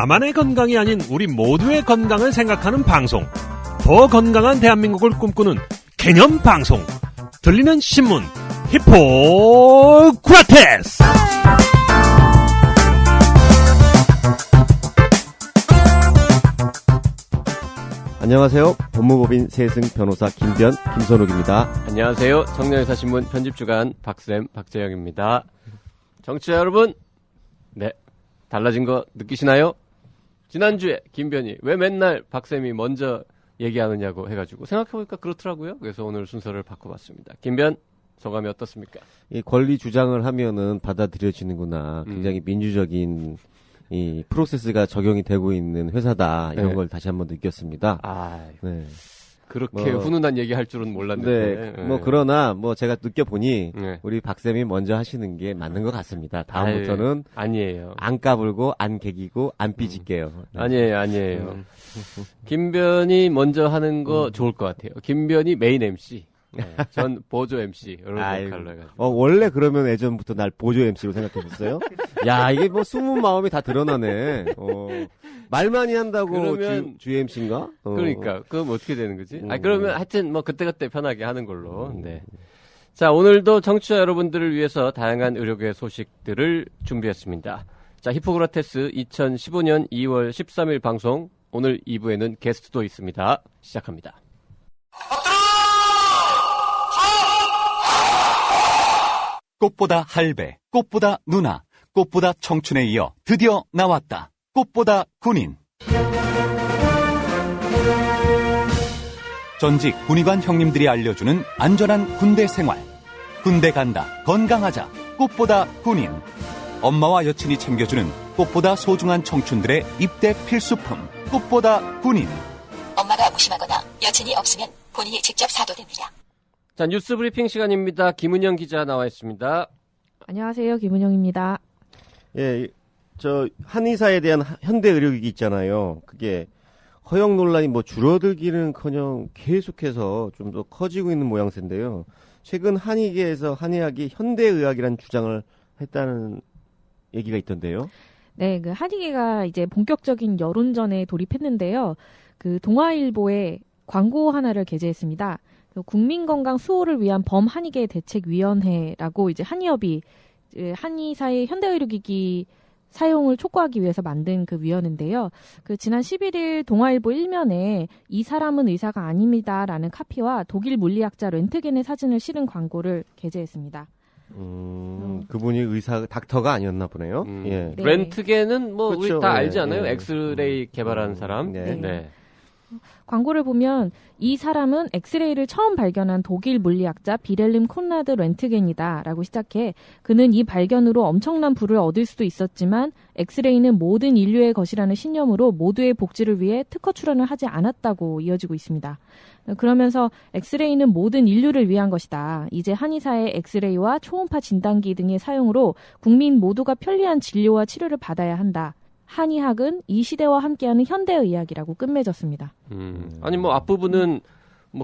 나만의 건강이 아닌 우리 모두의 건강을 생각하는 방송. 더 건강한 대한민국을 꿈꾸는 개념 방송. 들리는 신문 히포크라테스. 안녕하세요. 법무법인 세승 변호사 김변 김선욱입니다. 안녕하세요. 청년의사신문 편집주간 박쌤 박재영입니다. 정치자 여러분, 네, 달라진 거 느끼시나요? 지난주에 김변이 왜 맨날 박쌤이 먼저 얘기하느냐고 해가지고 생각해보니까 그렇더라고요. 그래서 오늘 순서를 바꿔봤습니다. 김변, 소감이 어떻습니까? 이 권리 주장을 하면은 받아들여지는구나. 굉장히 민주적인 이 프로세스가 적용이 되고 있는 회사다. 이런 네. 걸 다시 한번 느꼈습니다. 네. 그렇게 훈훈한 얘기 할 줄은 몰랐는데. 네. 그러나 제가 느껴보니 네. 우리 박쌤이 먼저 하시는 게 맞는 것 같습니다. 다음부터는 아니에요. 안 까불고 안 개기고 안 삐질게요. 네. 아니에요. 김변이 먼저 하는 거 좋을 것 같아요. 김변이 메인 MC. 네, 전 보조 MC 이런 역할로 해가지고. 원래 그러면 예전부터 날 보조 MC로 생각해봤어요? 야, 이게 숨은 마음이 다 드러나네. 말 많이 한다고 그러면 주 MC인가? 그러니까 그럼 어떻게 되는 거지? 그러면 하여튼 그때그때 편하게 하는 걸로. 네. 자, 오늘도 청취자 여러분들을 위해서 다양한 의료계 소식들을 준비했습니다. 자, 히포크라테스 2015년 2월 13일 방송. 오늘 2부에는 게스트도 있습니다. 시작합니다. 꽃보다 할배, 꽃보다 누나, 꽃보다 청춘에 이어 드디어 나왔다. 꽃보다 군인. 전직 군의관 형님들이 알려주는 안전한 군대 생활. 군대 간다, 건강하자. 꽃보다 군인. 엄마와 여친이 챙겨주는 꽃보다 소중한 청춘들의 입대 필수품. 꽃보다 군인. 엄마가 무심하거나 여친이 없으면 본인이 직접 사도 됩니다. 자, 뉴스 브리핑 시간입니다. 김은영 기자 나와 있습니다. 안녕하세요. 김은영입니다. 예, 한의사에 대한 현대 의료기기 있잖아요. 그게 허용 논란이 줄어들기는커녕 계속해서 좀 더 커지고 있는 모양새인데요. 최근 한의계에서 한의학이 현대의학이라는 주장을 했다는 얘기가 있던데요. 네, 한의계가 이제 본격적인 여론전에 돌입했는데요. 동아일보에 광고 하나를 게재했습니다. 국민건강 수호를 위한 범한의계 대책위원회라고 이제 한의협이 한의사의 현대의료기기 사용을 촉구하기 위해서 만든 그 위원회인데요. 지난 11일 동아일보 1면에 이 사람은 의사가 아닙니다라는 카피와 독일 물리학자 렌트겐의 사진을 실은 광고를 게재했습니다. 그분이 닥터가 아니었나 보네요. 예. 네. 렌트겐은 그렇죠. 우리 다 알지 않아요? 예. 엑스레이 개발한 사람. 네. 광고를 보면 이 사람은 엑스레이를 처음 발견한 독일 물리학자 비렐름 콘라드 렌트겐이다라고 시작해 그는 이 발견으로 엄청난 부를 얻을 수도 있었지만 엑스레이는 모든 인류의 것이라는 신념으로 모두의 복지를 위해 특허 출원을 하지 않았다고 이어지고 있습니다. 그러면서 엑스레이는 모든 인류를 위한 것이다. 이제 한의사의 엑스레이와 초음파 진단기 등의 사용으로 국민 모두가 편리한 진료와 치료를 받아야 한다. 한의학은 이 시대와 함께하는 현대의학이라고 끝맺었습니다. 아니 앞부분은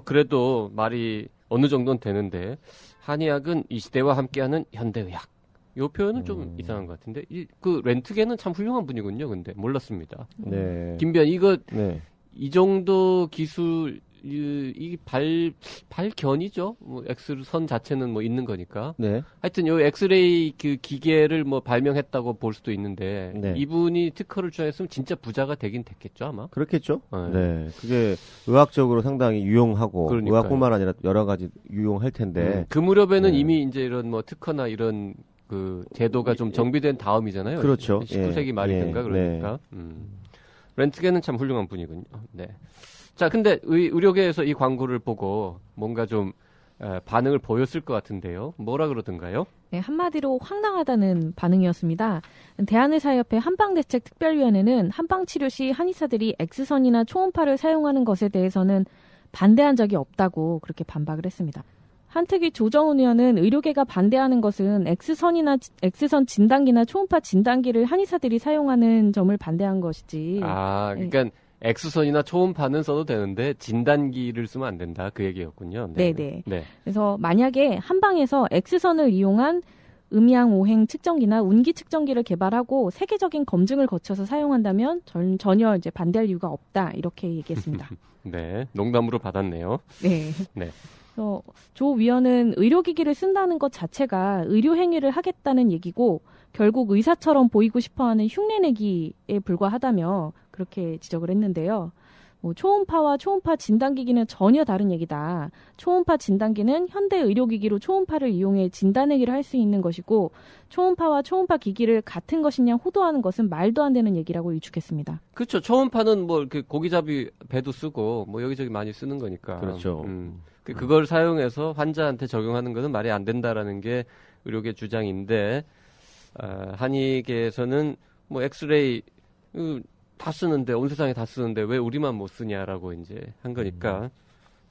그래도 말이 어느 정도는 되는데 한의학은 이 시대와 함께하는 현대의학. 이 표현은 좀 이상한 것 같은데 그 렌트겐은 참 훌륭한 분이군요. 근데 몰랐습니다. 네. 김변 이거 네. 이 정도 기술 이 발견이죠. 엑스선 자체는 있는 거니까. 네. 하여튼 요 엑스레이 그 기계를 발명했다고 볼 수도 있는데 네. 이분이 특허를 주장했으면 진짜 부자가 되긴 됐겠죠 아마. 그렇겠죠. 네. 네. 그게 의학적으로 상당히 유용하고 그러니까요. 의학뿐만 아니라 여러 가지 유용할 텐데. 그 무렵에는 네. 이미 이제 이런 특허나 이런 그 제도가 좀 정비된 다음이잖아요. 그렇죠. 19세기 예. 말이든가 예. 그러니까. 렌트겐은 참 훌륭한 분이군요. 네. 자, 근데 의료계에서 이 광고를 보고 뭔가 좀 반응을 보였을 것 같은데요. 뭐라 그러던가요? 네, 한마디로 황당하다는 반응이었습니다. 대한의사협회 한방대책특별위원회는 한방치료 시 한의사들이 X선이나 초음파를 사용하는 것에 대해서는 반대한 적이 없다고 그렇게 반박을 했습니다. 한특위 조정훈 의원은 의료계가 반대하는 것은 X선 진단기나 초음파 진단기를 한의사들이 사용하는 점을 반대한 것이지. 그러니까 X선이나 초음파는 써도 되는데 진단기를 쓰면 안 된다 그 얘기였군요. 네네. 네. 그래서 만약에 한방에서 X선을 이용한 음양 오행 측정기나 운기 측정기를 개발하고 세계적인 검증을 거쳐서 사용한다면 전혀 이제 반대할 이유가 없다 이렇게 얘기했습니다. 네, 농담으로 받았네요. 네. 네. 조 위원은 의료기기를 쓴다는 것 자체가 의료행위를 하겠다는 얘기고 결국 의사처럼 보이고 싶어하는 흉내내기에 불과하다며 그렇게 지적을 했는데요. 초음파와 초음파 진단기기는 전혀 다른 얘기다. 초음파 진단기는 현대 의료기기로 초음파를 이용해 진단행위를 할 수 있는 것이고 초음파와 초음파 기기를 같은 것이냐 호도하는 것은 말도 안 되는 얘기라고 유축했습니다. 그렇죠. 초음파는 뭐 이렇게 고기잡이 배도 쓰고 뭐 여기저기 많이 쓰는 거니까. 그렇죠. 그걸 사용해서 환자한테 적용하는 것은 말이 안 된다라는 게 의료계 주장인데 한의계에서는 뭐 엑스레이 다 쓰는데 온 세상에 다 쓰는데 왜 우리만 못 쓰냐라고 이제 한 거니까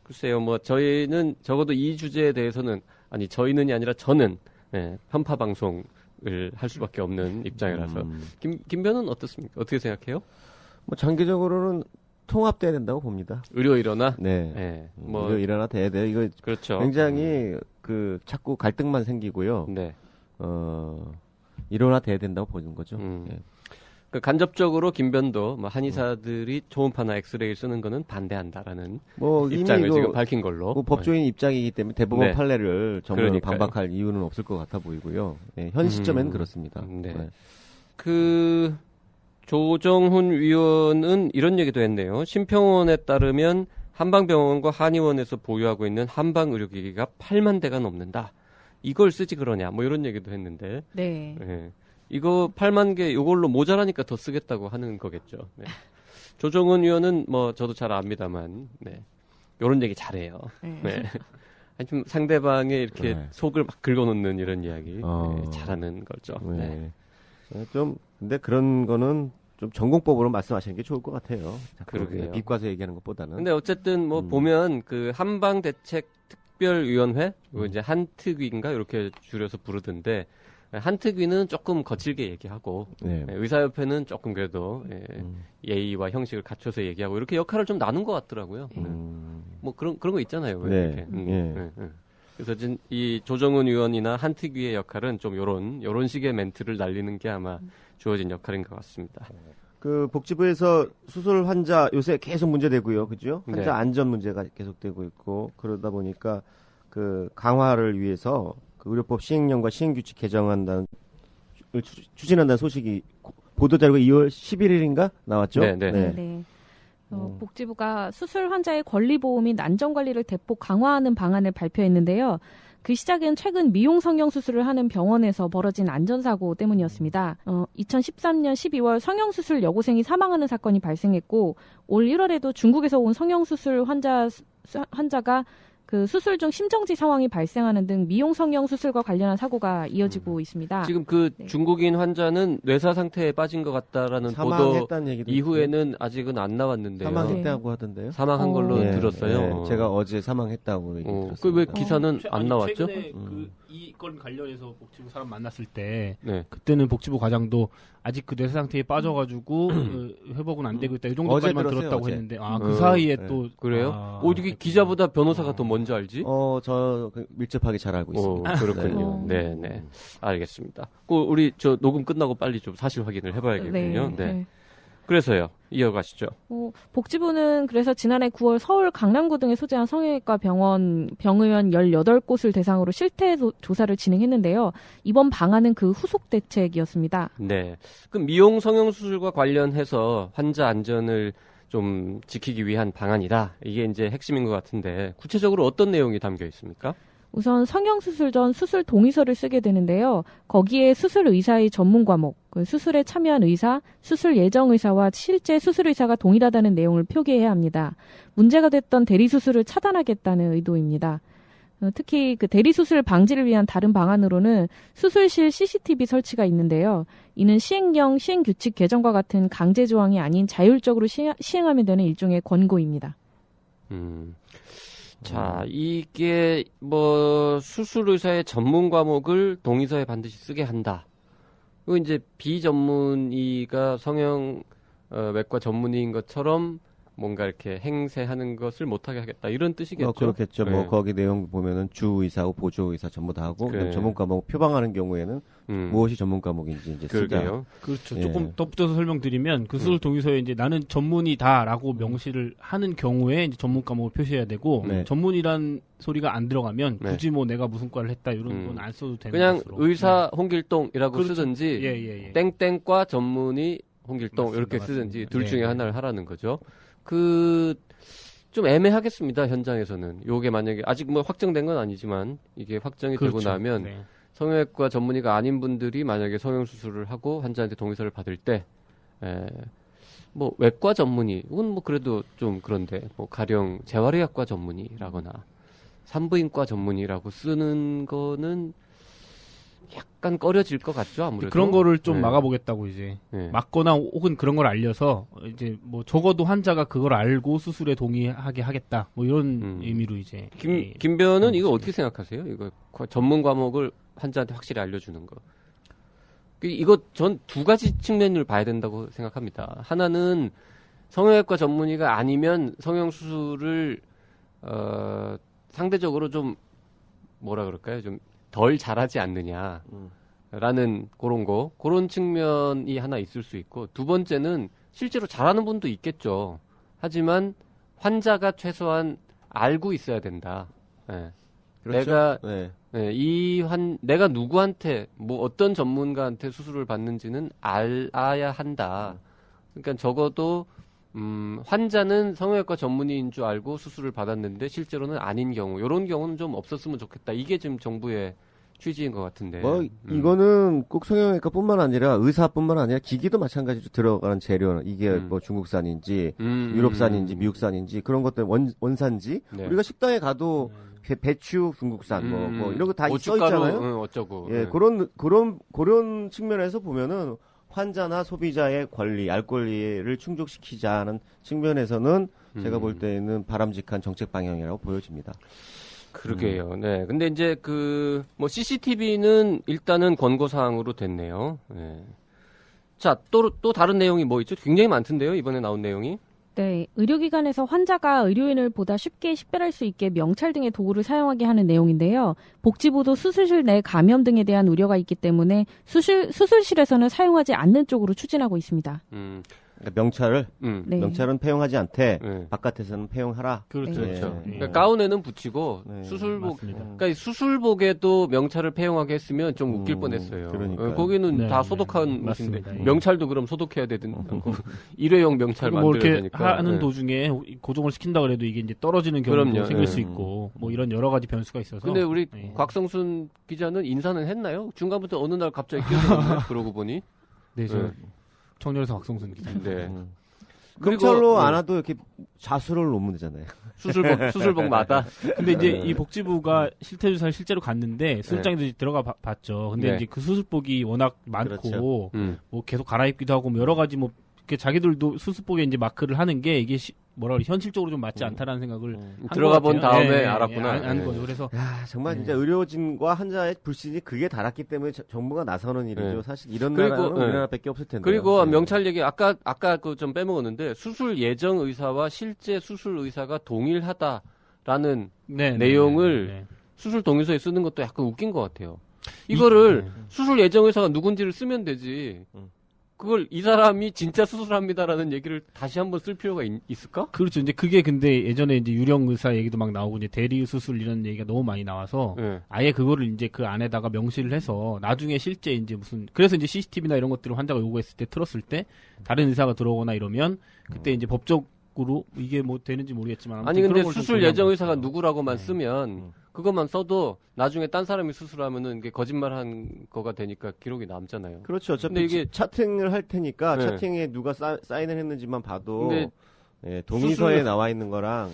글쎄요. 뭐 저희는 적어도 이 주제에 대해서는 아니 저희는이 아니라 저는 편파 방송을 할 수밖에 없는 입장이라서 김변은 어떻습니까? 어떻게 생각해요? 뭐 장기적으로는 통합돼야 된다고 봅니다. 의료 일어나? 네. 뭐 의료 일어나 돼야 돼요. 이거 그렇죠. 굉장히 자꾸 갈등만 생기고요. 네. 일어나 돼야 된다고 보는 거죠. 네. 그 간접적으로 김변도 뭐 한의사들이 초음파나 엑스레이를 쓰는 거는 반대한다라는 입장을 지금 밝힌 걸로. 법조인 입장이기 때문에 대법원 네. 판례를 전문으로 그러니까요. 반박할 이유는 없을 것 같아 보이고요. 네, 현 시점에는 그렇습니다. 네. 네. 그 조정훈 위원은 이런 얘기도 했네요. 심평원에 따르면 한방병원과 한의원에서 보유하고 있는 한방의료기기가 8만 대가 넘는다. 이걸 쓰지 그러냐. 뭐 이런 얘기도 했는데. 네. 네. 이거 8만 개 이걸로 모자라니까 더 쓰겠다고 하는 거겠죠. 네. 조정훈 위원은 뭐 저도 잘 압니다만, 네. 이런 얘기 잘해요. 네. 아니, 좀 상대방의 이렇게 속을 막 긁어놓는 이런 이야기 네, 잘하는 거죠. 네. 근데 그런 거는 좀 전공법으로 말씀하시는 게 좋을 것 같아요. 그러게요. 비과서 얘기하는 것보다는. 근데 어쨌든 뭐 보면 그 한방대책특별위원회, 이제 한특위인가 이렇게 줄여서 부르던데. 한특위는 조금 거칠게 얘기하고 의사협회는 조금 그래도 예의와 형식을 갖춰서 얘기하고 이렇게 역할을 좀 나눈 것 같더라고요. 뭐 그런 거 있잖아요. 이렇게. 그래서 이 조정훈 의원이나 한특위의 역할은 좀 요런 식의 멘트를 날리는 게 아마 주어진 역할인 것 같습니다. 그 복지부에서 수술 환자 요새 계속 문제되고요, 그죠? 환자 안전 문제가 계속되고 있고 그러다 보니까 그 강화를 위해서 그 의료법 시행령과 시행규칙 개정한다는 추진한다는 소식이 보도자료가 2월 11일인가 나왔죠? 네. 복지부가 수술 환자의 권리 보호 및 안전 관리를 대폭 강화하는 방안을 발표했는데요. 그 시작은 최근 미용 성형 수술을 하는 병원에서 벌어진 안전사고 때문이었습니다. 2013년 12월 성형수술 여고생이 사망하는 사건이 발생했고 올 1월에도 중국에서 온 성형수술 환자가 그 수술 중 심정지 상황이 발생하는 등 미용 성형 수술과 관련한 사고가 이어지고 있습니다. 지금 그 중국인 환자는 뇌사 상태에 빠진 것 같다라는 보도 이후에는 아직은 안 나왔는데요. 사망했다고 하던데요. 사망한 걸로 들었어요. 제가 어제 사망했다고 얘기 들었습니다. 그 왜 기사는 안 나왔죠? 최근에 이건 관련해서 복지부 사람 만났을 때 그때는 복지부 과장도 아직 그 뇌사 상태에 빠져가지고 회복은 안 되고 있다 이 정도까지만 들었다고 했는데 그 사이에 또 그래요? 어떻게 기자보다 변호사가 더 먼저 알지? 저 밀접하게 잘 알고 있습니다. 그렇군요. 네. 알겠습니다. 우리 저 녹음 끝나고 빨리 좀 사실 확인을 해봐야겠군요. 네. 그래서요. 이어가시죠. 복지부는 그래서 지난해 9월 서울 강남구 등에 소재한 성형외과 병원 병의원 18곳을 대상으로 실태 조사를 진행했는데요. 이번 방안은 그 후속 대책이었습니다. 네. 그럼 미용 성형 수술과 관련해서 환자 안전을 좀 지키기 위한 방안이다. 이게 이제 핵심인 것 같은데 구체적으로 어떤 내용이 담겨 있습니까? 우선 성형수술 전 수술 동의서를 쓰게 되는데요. 거기에 수술 의사의 전문 과목, 수술에 참여한 의사, 수술 예정 의사와 실제 수술 의사가 동일하다는 내용을 표기해야 합니다. 문제가 됐던 대리수술을 차단하겠다는 의도입니다. 특히 그 대리수술 방지를 위한 다른 방안으로는 수술실 CCTV 설치가 있는데요. 이는 시행령, 시행규칙 개정과 같은 강제 조항이 아닌 자율적으로 시행하면 되는 일종의 권고입니다. 자, 이게 뭐 수술 의사의 전문 과목을 동의서에 반드시 쓰게 한다. 그리고 이제 비전문의가 성형 외과 전문의인 것처럼 뭔가 이렇게 행세하는 것을 못하게 하겠다 이런 뜻이겠죠. 그렇겠죠. 네. 뭐 거기 내용 보면은 주의사하고 보조의사 전부 다 하고 그래. 전문 과목 표방하는 경우에는 무엇이 전문 과목인지 이제 쓰자. 그렇죠. 예. 조금 덧붙여서 설명드리면 그 수술 동의서에 이제 나는 전문이다라고 명시를 하는 경우에 이제 전문 과목을 표시해야 되고 네. 전문이란 소리가 안 들어가면 네. 굳이 뭐 내가 무슨 과를 했다 이런 건 안 써도 되는 그냥 것으로. 의사 홍길동이라고 그렇죠. 쓰든지 예. 땡땡과 전문의 홍길동 맞습니다, 이렇게 맞습니다. 쓰든지 둘 네, 중에 네. 하나를 하라는 거죠. 좀 애매하겠습니다. 현장에서는. 요게 만약에 아직 뭐 확정된 건 아니지만 이게 확정이 그렇죠. 되고 나면 네. 성형외과 전문의가 아닌 분들이 만약에 성형수술을 하고 환자한테 동의서를 받을 때 뭐 외과 전문의 이건 뭐 그래도 좀 그런데 뭐 가령 재활의학과 전문의라거나 산부인과 전문의라고 쓰는 거는 약간 꺼려질 것 같죠, 아무래도. 그런 거를 좀 네. 막아보겠다고 이제 네. 막거나 혹은 그런 걸 알려서 이제 뭐 적어도 환자가 그걸 알고 수술에 동의하게 하겠다 뭐 이런 의미로 이제 김변은 이거 어떻게 생각하세요? 이거 전문 과목을 환자한테 확실히 알려주는 거. 이거 전 두 가지 측면을 봐야 된다고 생각합니다. 하나는 성형외과 전문의가 아니면 성형수술을 상대적으로 좀 뭐라 그럴까요? 좀 덜 잘하지 않느냐라는 그런 측면이 하나 있을 수 있고, 두 번째는 실제로 잘하는 분도 있겠죠. 하지만 환자가 최소한 알고 있어야 된다. 네. 그렇죠. 내가 누구한테 뭐 어떤 전문가한테 수술을 받는지는 알아야 한다. 그러니까 적어도 환자는 성형외과 전문의인 줄 알고 수술을 받았는데 실제로는 아닌 경우, 이런 경우는 좀 없었으면 좋겠다. 이게 지금 정부의 취지인 것 같은데. 이거는 꼭 성형외과뿐만 아니라 의사뿐만 아니라 기기도 마찬가지로 들어가는 재료는 이게 뭐 중국산인지 유럽산인지 미국산인지 그런 것들 원산지 네. 우리가 식당에 가도 배추 중국산 뭐 이런 거 다 써 있잖아요. 어쩌고. 예, 그런 측면에서 보면은 환자나 소비자의 권리, 알 권리를 충족시키자는 측면에서는 제가 볼 때는 바람직한 정책 방향이라고 보여집니다. 그러게요. 네. 근데 이제 뭐 CCTV는 일단은 권고 사항으로 됐네요. 네. 자, 또 다른 내용이 뭐 있죠? 굉장히 많던데요, 이번에 나온 내용이. 네, 의료기관에서 환자가 의료인을 보다 쉽게 식별할 수 있게 명찰 등의 도구를 사용하게 하는 내용인데요. 복지부도 수술실 내 감염 등에 대한 우려가 있기 때문에 수술실에서는 사용하지 않는 쪽으로 추진하고 있습니다. 그러니까 명찰을 네. 명찰은 폐용하지 않되 바깥에서는 폐용하라. 그렇죠. 네. 그렇죠. 그러니까 가운에는 붙이고 수술복, 맞습니다. 그러니까 수술복에도 명찰을 폐용하게 했으면 좀 웃길 뻔했어요. 그러니까요. 거기는 네, 다 네. 소독한 옷인데 맞습니다. 예. 명찰도 그럼 소독해야 되든다고 일회용 명찰 뭐 만들어야 이렇게 되니까. 하는 네. 도중에 고정을 시킨다 그래도 이게 이제 떨어지는 경우도 그럼요. 생길 네. 수 있고 뭐 이런 여러 가지 변수가 있어서. 근데 우리 네. 곽성순 기자는 인사는 했나요? 중간부터 어느 날 갑자기 끼어들었네. 그러고 보니. 네, 저 네. 청년에서 박성순 기자. 네. 명찰로 네. 안 와도 이렇게 자수를 놓으면 되잖아요. 수술복마다. 근데 이제 이 복지부가 실태조사를 실제로 갔는데 수술장에도 들어가 봤죠. 근데 네. 이제 그 수술복이 워낙 많고 그렇죠. 뭐 계속 갈아입기도 하고 뭐 여러 가지 뭐 이렇게 자기들도 수술복에 이제 마크를 하는 게 이게 뭐라 그래 현실적으로 좀 맞지 않다라는 생각을 한 들어가 것 본 같아요. 다음에 예, 알았구나. 안 예. 거죠. 그래서 야, 정말 네. 진짜 의료진과 환자의 불신이 극에 달았기 때문에 정부가 나서는 일이죠. 네. 사실 이런 그리고, 나라는 네. 우리나라밖에 없을 텐데. 그리고 명찰 얘기 아까 그 좀 빼먹었는데 수술 예정 의사와 실제 수술 의사가 동일하다라는 내용을 수술 동의서에 쓰는 것도 약간 웃긴 것 같아요. 이거를 수술 예정 의사가 누군지를 쓰면 되지. 그걸 이 사람이 진짜 수술합니다라는 얘기를 다시 한번 쓸 필요가 있을까? 그렇죠. 이제 그게 근데 예전에 이제 유령 의사 얘기도 막 나오고 이제 대리 수술 이런 얘기가 너무 많이 나와서 네. 아예 그거를 이제 그 안에다가 명시를 해서 나중에 실제 이제 그래서 이제 CCTV나 이런 것들을 환자가 요구했을 때 틀었을 때 다른 의사가 들어오거나 이러면 그때 이제 법적으로 이게 뭐 되는지 모르겠지만 아니 근데 그런 걸좀 수술 고려한 예정 것 의사가 같아요. 누구라고만 쓰면 그것만 써도 나중에 딴 사람이 수술하면은 이게 거짓말한 거가 되니까 기록이 남잖아요. 그렇죠. 어차피 근데 이게 차팅을 할 테니까 네. 차팅에 누가 사인을 했는지만 봐도 근데 예, 동의서에 수술- 나와 있는 거랑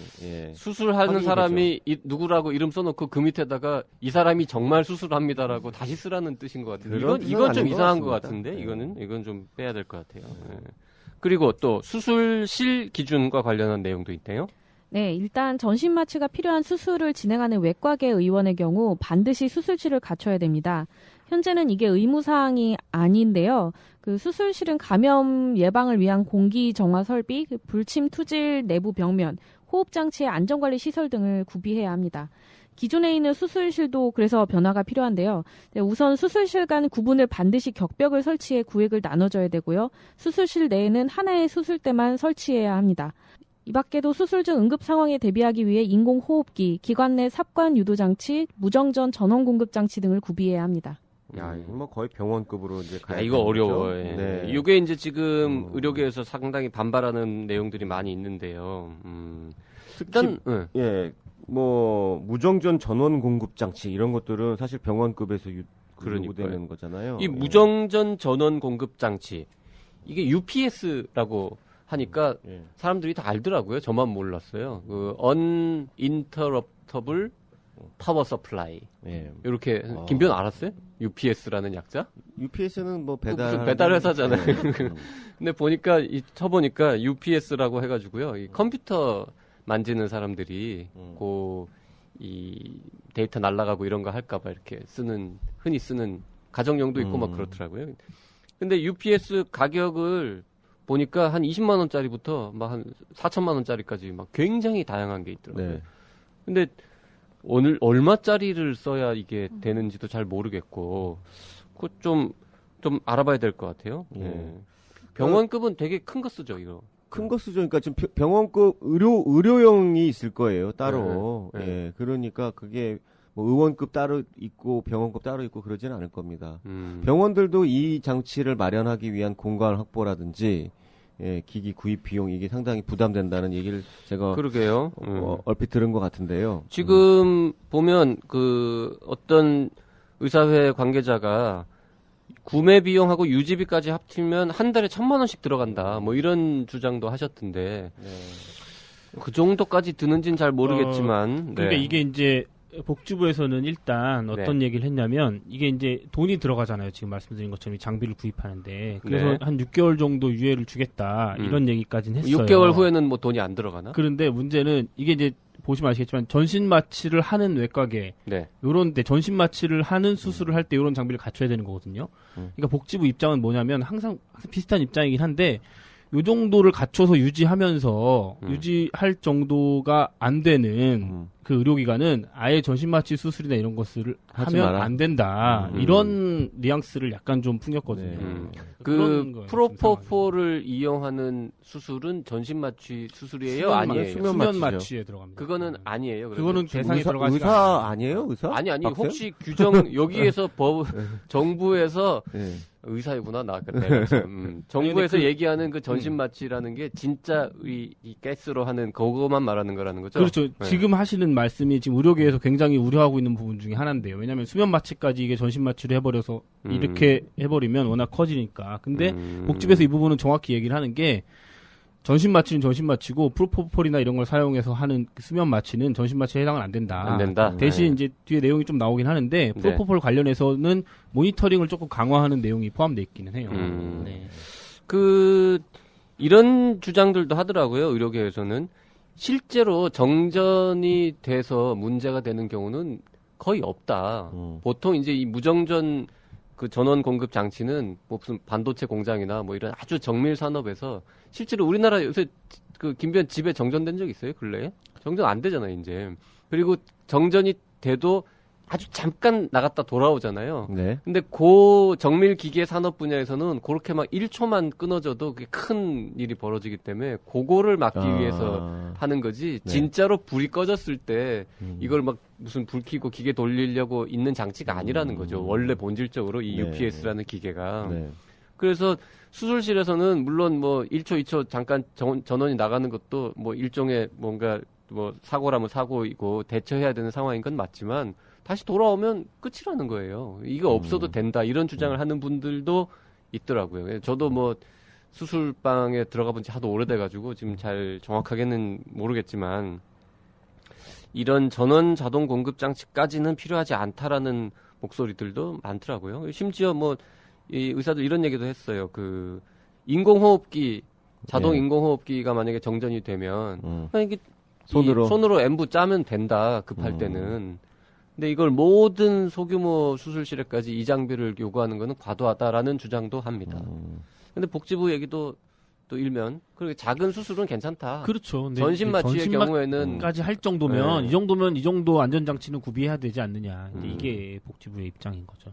수술하는 확인이 사람이 누구라고 이름 써놓고 그 밑에다가 이 사람이 정말 수술합니다라고 다시 쓰라는 뜻인 것 같은데 그런 이건 뜻은 좀 아닌 것 이상한 것 같습니다. 같은데 네. 이건 좀 빼야 될 것 같아요. 네. 그리고 또 수술실 기준과 관련한 내용도 있대요. 네, 일단 전신 마취가 필요한 수술을 진행하는 외과계 의원의 경우 반드시 수술실을 갖춰야 됩니다. 현재는 이게 의무사항이 아닌데요. 그 수술실은 감염 예방을 위한 공기 정화 설비, 불침 투질 내부 벽면, 호흡장치의 안전관리 시설 등을 구비해야 합니다. 기존에 있는 수술실도 그래서 변화가 필요한데요. 네, 우선 수술실 간 구분을 반드시 격벽을 설치해 구획을 나눠줘야 되고요. 수술실 내에는 하나의 수술대만 설치해야 합니다. 이 밖에도 수술 중 응급 상황에 대비하기 위해 인공호흡기, 기관 내 삽관 유도장치, 무정전 전원 공급 장치 등을 구비해야 합니다. 야, 이거 뭐 거의 병원급으로 이제 가야 이거 되는 어려워요. 거죠? 예. 네. 이게 이제 지금 의료계에서 상당히 반발하는 내용들이 많이 있는데요. 일단 예, 뭐 무정전 전원 공급 장치 이런 것들은 사실 병원급에서 요구되는 거잖아요. 이 무정전 전원 공급 장치 이게 UPS라고 하니까 예. 사람들이 다 알더라고요. 저만 몰랐어요. 그 uninterruptible power supply 예. 이렇게 김변 알았어요? UPS라는 약자? UPS는 뭐 무슨 배달 회사잖아요. 근데 보니까 쳐보니까 UPS라고 해가지고요. 이 컴퓨터 만지는 사람들이 이 데이터 날라가고 이런 거 할까봐 이렇게 흔히 쓰는 가정용도 있고 막 그렇더라고요. 근데 UPS 가격을 보니까 한 20만 원짜리부터 막 한 4천만 원짜리까지 막 굉장히 다양한 게 있더라고요. 네. 근데 오늘 얼마짜리를 써야 이게 되는지도 잘 모르겠고, 그거 좀 알아봐야 될 것 같아요. 예. 병원급은 되게 큰 거 쓰죠, 이거. 큰 거 쓰죠. 그러니까 지금 병원급 의료용이 있을 거예요, 따로. 네. 예. 그러니까 그게 뭐 의원급 따로 있고 병원급 따로 있고 그러지는 않을 겁니다. 병원들도 이 장치를 마련하기 위한 공간 확보라든지 예, 기기 구입 비용 이게 상당히 부담된다는 얘기를 제가 그러게요. 얼핏 들은 것 같은데요. 지금 보면 그 어떤 의사회 관계자가 구매 비용하고 유지비까지 합치면 한 달에 1,000만 원씩 들어간다. 뭐 이런 주장도 하셨던데 그 정도까지 드는지는 잘 모르겠지만. 그러니까 네. 이게 이제 복지부에서는 일단 어떤 얘기를 했냐면 이게 이제 돈이 들어가잖아요. 지금 말씀드린 것처럼 이 장비를 구입하는데 그래서 네. 한 6개월 정도 유예를 주겠다 이런 얘기까지는 했어요. 6개월 후에는 뭐 돈이 안 들어가나? 그런데 문제는 이게 이제 보시면 아시겠지만 전신 마취를 하는 외과계 네. 요런데 전신 마취를 하는 수술을 할 때 이런 장비를 갖춰야 되는 거거든요. 그러니까 복지부 입장은 뭐냐면 항상 비슷한 입장이긴 한데 요 정도를 갖춰서 유지하면서 유지할 정도가 안 되는 그 의료기관은 아예 전신마취 수술이나 이런 것을 하지 하면 마라. 안 된다. 이런 뉘앙스를 약간 좀 풍겼거든요. 그 프로포폴을 이용하는 수술은 전신마취 수술이에요? 아니에요? 수면 마취에 들어갑니다. 그거는 아니에요. 그러면? 그거는 대상에 들어가지 의사 않아요. 아니에요? 의사? 아니 박사요? 혹시 규정 여기에서 정부에서 네. 의사이구나 나 내가 참. 정부에서 아니, 얘기하는 그 전신 마취라는 게 진짜 이 가스로 하는 그거만 말하는 거라는 거죠. 그렇죠. 네. 지금 하시는 말씀이 지금 의료계에서 굉장히 우려하고 있는 부분 중에 하나인데요. 왜냐하면 수면 마취까지 이게 전신 마취를 해버려서 이렇게 해버리면 워낙 커지니까. 근데 복지부에서 이 부분은 정확히 얘기를 하는 게 전신 마취는 전신 마취고 프로포폴이나 이런 걸 사용해서 하는 그 수면 마취는 전신 마취에 해당은 안 된다. 안 된다. 대신 네. 이제 뒤에 내용이 좀 나오긴 하는데 프로포폴 관련해서는 모니터링을 조금 강화하는 내용이 포함되어 있기는 해요. 네. 이런 주장들도 하더라고요. 의료계에서는 실제로 정전이 돼서 문제가 되는 경우는 거의 없다. 보통 이제 이 무정전 그 전원 공급 장치는 뭐 무슨 반도체 공장이나 뭐 이런 아주 정밀 산업에서 실제로 우리나라 요새 그 김변 집에 정전된 적 있어요? 근래에? 정전 안 되잖아요, 이제. 그리고 정전이 돼도 아주 잠깐 나갔다 돌아오잖아요. 네. 근데 고 정밀 기계 산업 분야에서는 그렇게 막 1초만 끊어져도 그게 큰 일이 벌어지기 때문에 그거를 막기 위해서 하는 거지. 네. 진짜로 불이 꺼졌을 때 이걸 막 무슨 불 켜고 기계 돌리려고 있는 장치가 아니라는 거죠. 원래 본질적으로 이 네. UPS라는 기계가. 네. 그래서 수술실에서는 물론 뭐 1초, 2초 잠깐 전원이 나가는 것도 뭐 일종의 뭔가 뭐 사고라면 사고이고 대처해야 되는 상황인 건 맞지만 다시 돌아오면 끝이라는 거예요. 이거 없어도 된다. 이런 주장을 하는 분들도 있더라고요. 저도 뭐 수술방에 들어가 본 지 하도 오래돼가지고 지금 잘 정확하게는 모르겠지만 이런 전원 자동 공급 장치까지는 필요하지 않다라는 목소리들도 많더라고요. 심지어 뭐 이 의사들 이런 얘기도 했어요. 그 인공호흡기 자동 네. 인공호흡기가 만약에 정전이 되면 이게 손으로 엠부 짜면 된다. 급할 때는. 근데 이걸 모든 소규모 수술실에까지 이 장비를 요구하는 것은 과도하다라는 주장도 합니다. 근데 복지부 얘기도 또 일면 그렇게 작은 수술은 괜찮다. 그렇죠. 근데 전신 마취의 경우에는 까지 할 정도면 네. 이 정도면 이 정도 안전장치는 구비해야 되지 않느냐. 이제 이게 복지부의 입장인 거죠.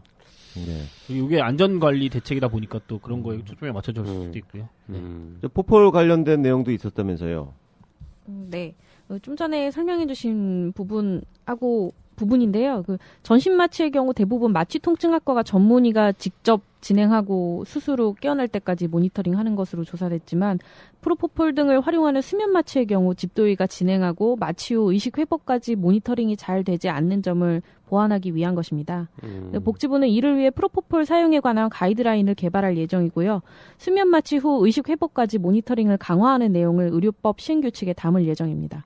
네. 그리고 이게 안전관리 대책이다 보니까 또 그런 거에 초점이 맞춰질 수도 있고요. 네. 포폴 관련된 내용도 있었다면서요. 네. 좀 전에 설명해주신 부분인데요. 그 전신 마취의 경우 대부분 마취 통증학과가 전문의가 직접 진행하고 수술 후 깨어날 때까지 모니터링하는 것으로 조사됐지만 프로포폴 등을 활용하는 수면 마취의 경우 집도의가 진행하고 마취 후 의식 회복까지 모니터링이 잘 되지 않는 점을 보완하기 위한 것입니다. 복지부는 이를 위해 프로포폴 사용에 관한 가이드라인을 개발할 예정이고요. 수면 마취 후 의식 회복까지 모니터링을 강화하는 내용을 의료법 시행규칙에 담을 예정입니다.